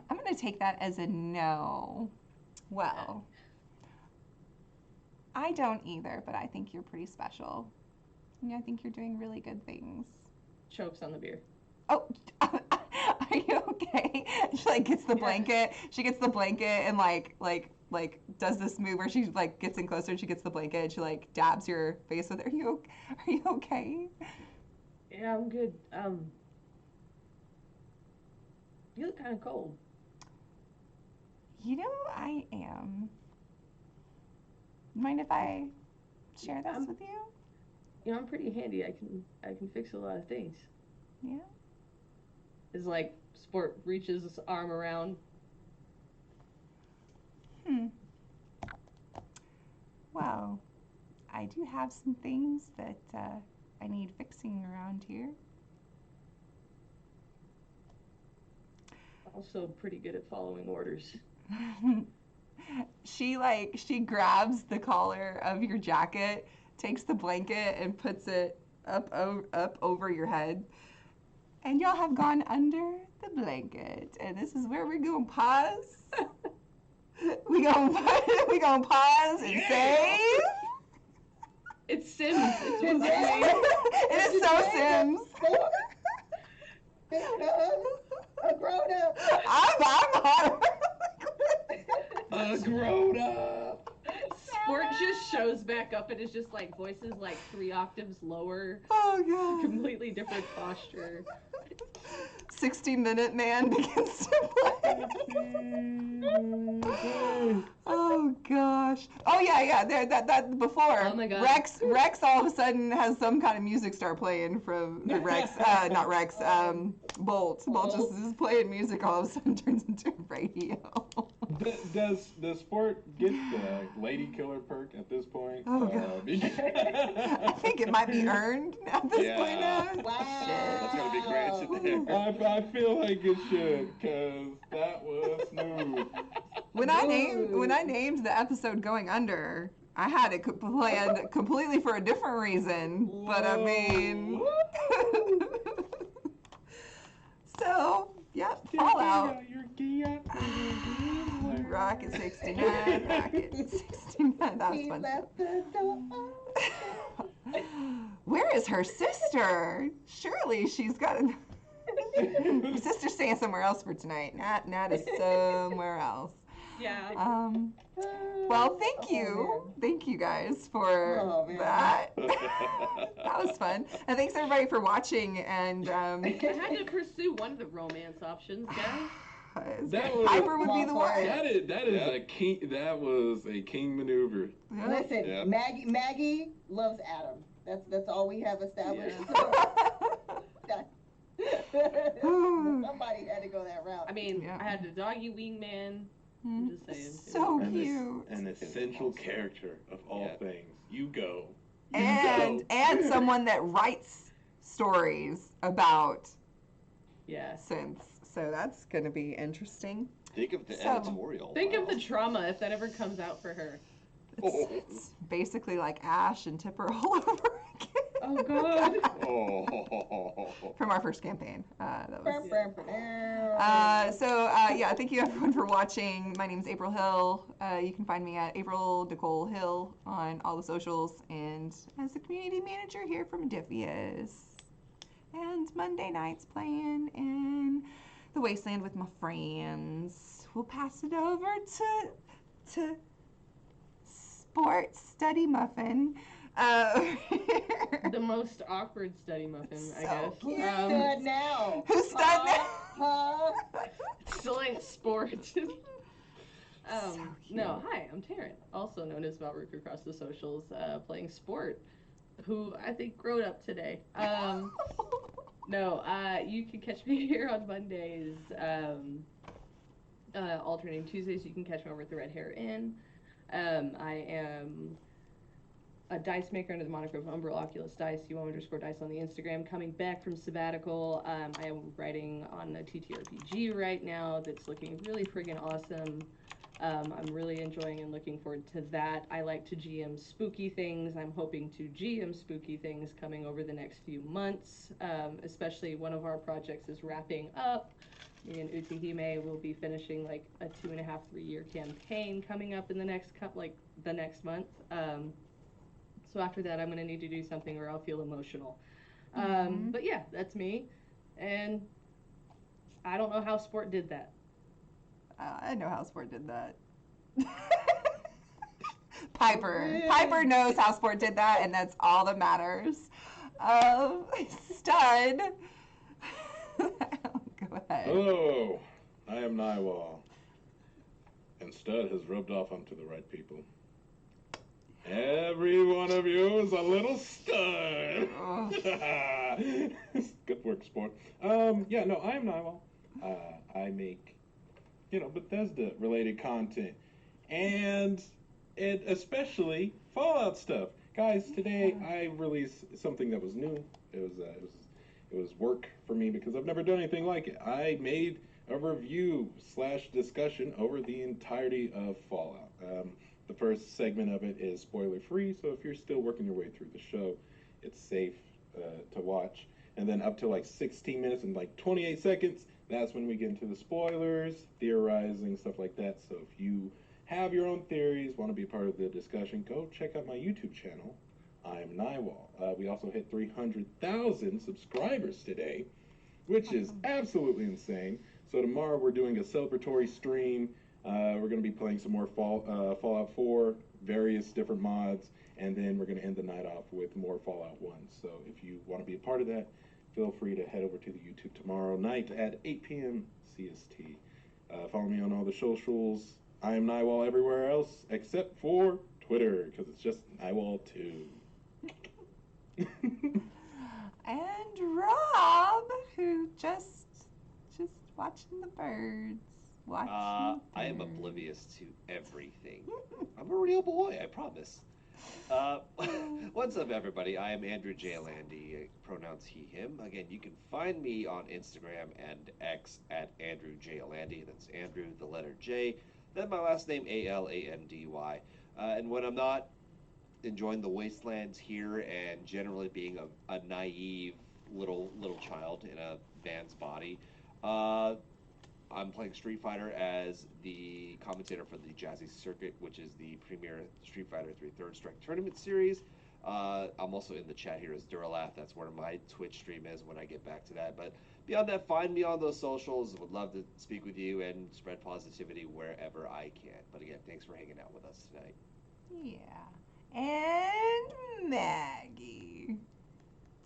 I'm gonna take that as a no. Well, I don't either, but I think you're pretty special. Yeah, I think you're doing really good things. Chokes on the beer. Oh, are you okay? She like gets the blanket. She gets the blanket and like does this move where she like gets in closer and she gets the blanket and she like dabs your face with it. Are you okay? Yeah, I'm good. You look kind of cold. I am. Mind if I share this with you? I'm pretty handy. I can fix a lot of things. Yeah. It's like Sport reaches his arm around. Well, I do have some things that I need fixing around here. Also pretty good at following orders. She grabs the collar of your jacket, takes the blanket and puts it up over your head. And y'all have gone under the blanket. And this is where we're going to pause. we going to pause and save. It's Sims. It's It is so Sims. A grown up. I'm hot. A grown up. Sport just shows back up and it's just like voices like 3 octaves lower. Oh god. Completely different posture. 60-minute man begins to play. Oh gosh. Oh yeah. There that before. Oh my god. Rex all of a sudden has some kind of music start playing from the Rex. Not Rex. Bolt. Bolt just is playing music. All of a sudden turns into a radio. Does Sport get the lady killer perk at this point? Oh god. I think it might be earned at this point now. Wow. That's gotta be granted there. I feel like it should, cause that was smooth. When I named the episode "Going Under," I had it planned completely for a different reason. But I mean, so yep, Fallout. Rocket 69, Rocket 69. That was He fun. left the door open. Where is her sister? Surely she's got a. Her sister's staying somewhere else for tonight. Nat is somewhere else. Yeah. Well, thank you guys for that. That was fun, and thanks everybody for watching. And I had to pursue one of the romance options, guys. That was- Piper would be the Come on, one. That is Yeah. a king. That was a king maneuver. Yeah. Listen, Yep. Maggie loves Adam. That's all we have established. So, somebody had to go that route. I mean, Yeah. I had the doggy wingman. I'm just saying. So An cute. An essential character of all Yeah. things. You go. You And go. someone that writes stories about Yeah. synths. So that's going to be interesting. Think of the So- editorial. Think of wow. the trauma if that ever comes out for her. It's basically like Ash and Tipper all over again. Oh, God. Oh. From our first campaign. That was. Yeah. Yeah, thank you everyone for watching. My name is April Hill. You can find me at April Nicole Hill on all the socials, and as the community manager here from Modiphius. And Monday nights playing in the Wasteland with my friends. We'll pass it over to Sports Study Muffin. The most awkward study muffin, I So guess. cute. Who's stud now? Who's stud now? Huh? Still ain't sport. So cute. No, hi, I'm Taryn, also known as Valrook across the socials, playing sport, who I think growed up today. No, you can catch me here on Mondays. Alternating Tuesdays, you can catch me over at the Red Hair Inn. I am a dice maker under the moniker of Umbral Oculus Dice, UO_dice on the Instagram. Coming back from sabbatical, I am writing on a TTRPG right now that's looking really friggin' awesome. I'm really enjoying and looking forward to that. I like to GM spooky things. I'm hoping to GM spooky things coming over the next few months. Especially one of our projects is wrapping up. Me and Utahime will be finishing like a 2.5-3 year campaign coming up in the next the next month. So after that, I'm gonna need to do something or I'll feel emotional. But yeah, that's me, and I don't know how sport did that. I know how Sport did that. Piper knows how Sport did that, and that's all that matters. Stud. Go ahead. Hello, I am Naiwal, and Stud has rubbed off onto the right people. Every one of you is a little stud. Good work, Sport. Yeah, no, I am Naiwal. I make, Bethesda-related content, and especially Fallout stuff. Guys, today I released something that was new. It was work for me because I've never done anything like it. I made a review/discussion over the entirety of Fallout. The first segment of it is spoiler-free, so if you're still working your way through the show, it's safe to watch. And then up to like 16 minutes and like 28 seconds, that's when we get into the spoilers, theorizing, stuff like that. So if you have your own theories, want to be part of the discussion, go check out my YouTube channel. I'm Naiwal. We also hit 300,000 subscribers today, which is absolutely insane. So tomorrow we're doing a celebratory stream. We're going to be playing some more Fallout 4, various different mods, and then we're going to end the night off with more Fallout 1. So if you want to be a part of that, feel free to head over to the YouTube tomorrow night at 8 p.m. CST. Follow me on all the socials. I am Naiwal everywhere else except for Twitter, because it's just Naiwal2. And Rob, who just watching the birds. I am oblivious to everything. I'm a real boy, I promise. What's up, everybody? I am Andrew J. Landy, pronouns he, him. Again, you can find me on Instagram and X at Andrew J. Landy. That's Andrew, the letter J, then my last name, A-L-A-N-D-Y. And when I'm not enjoying the wastelands here and generally being a naive little child in a man's body, I'm playing Street Fighter as the commentator for the Jazzy Circuit, which is the premier Street Fighter 3 Third Strike tournament series. I'm also in the chat here as Duralath. That's where my Twitch stream is when I get back to that. But beyond that, find me on those socials. Would love to speak with you and spread positivity wherever I can. But again, thanks for hanging out with us tonight. Yeah. And Maggie.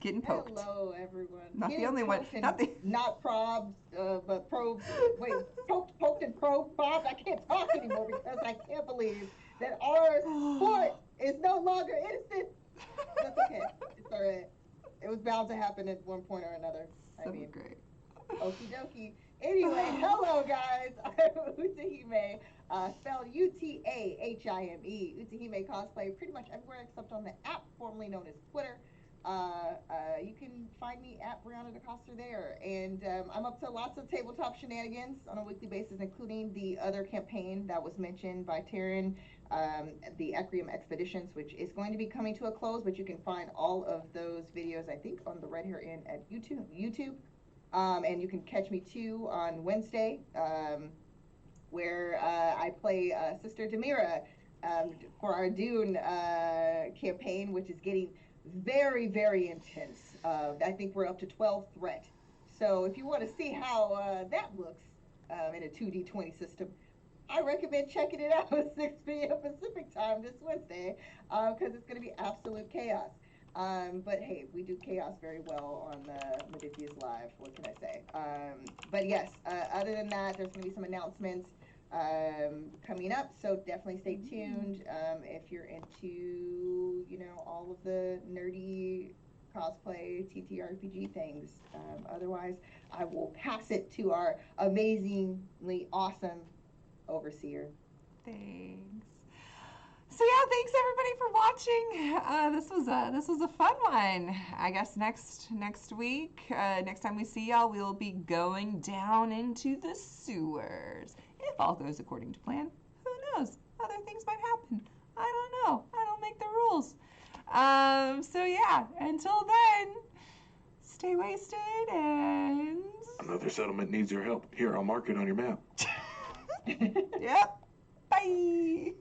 Getting poked. Hello, everyone. Not the Getting only one. poked and Not the. not probed, but probed. Wait, poked and probed. I can't talk anymore because I can't believe that our sport is no longer innocent. That's okay. It's all right. It was bound to happen at one point or another. So great. Okie dokie. Anyway, hello guys. I'm Utahime, spelled Utahime. Utahime cosplay pretty much everywhere except on the app formerly known as Twitter. You can find me at Brianna DeCoster there, and I'm up to lots of tabletop shenanigans on a weekly basis, including the other campaign that was mentioned by Taryn, the Ecrium Expeditions, which is going to be coming to a close, but you can find all of those videos, I think, on the Red Hair Inn at YouTube. And you can catch me too on Wednesday, where I play Sister Demira for our Dune campaign, which is getting very, very intense. I think we're up to 12 threat. So if you want to see how that looks in a 2D20 system, I recommend checking it out at 6 p.m. Pacific time this Wednesday, because it's going to be absolute chaos. But hey, we do chaos very well on Modiphius Live. What can I say? But yes, other than that, there's going to be some announcements coming up, so definitely stay tuned if you're into, all of the nerdy cosplay TTRPG things. Otherwise, I will pass it to our amazingly awesome overseer. Thanks. So yeah, thanks everybody for watching. This was a fun one. I guess next week, next time we see y'all, we'll be going down into the sewers. If all goes according to plan, who knows? Other things might happen. I don't know. I don't make the rules. So yeah, until then, stay wasted and... Another settlement needs your help. Here, I'll mark it on your map. Yep. Bye.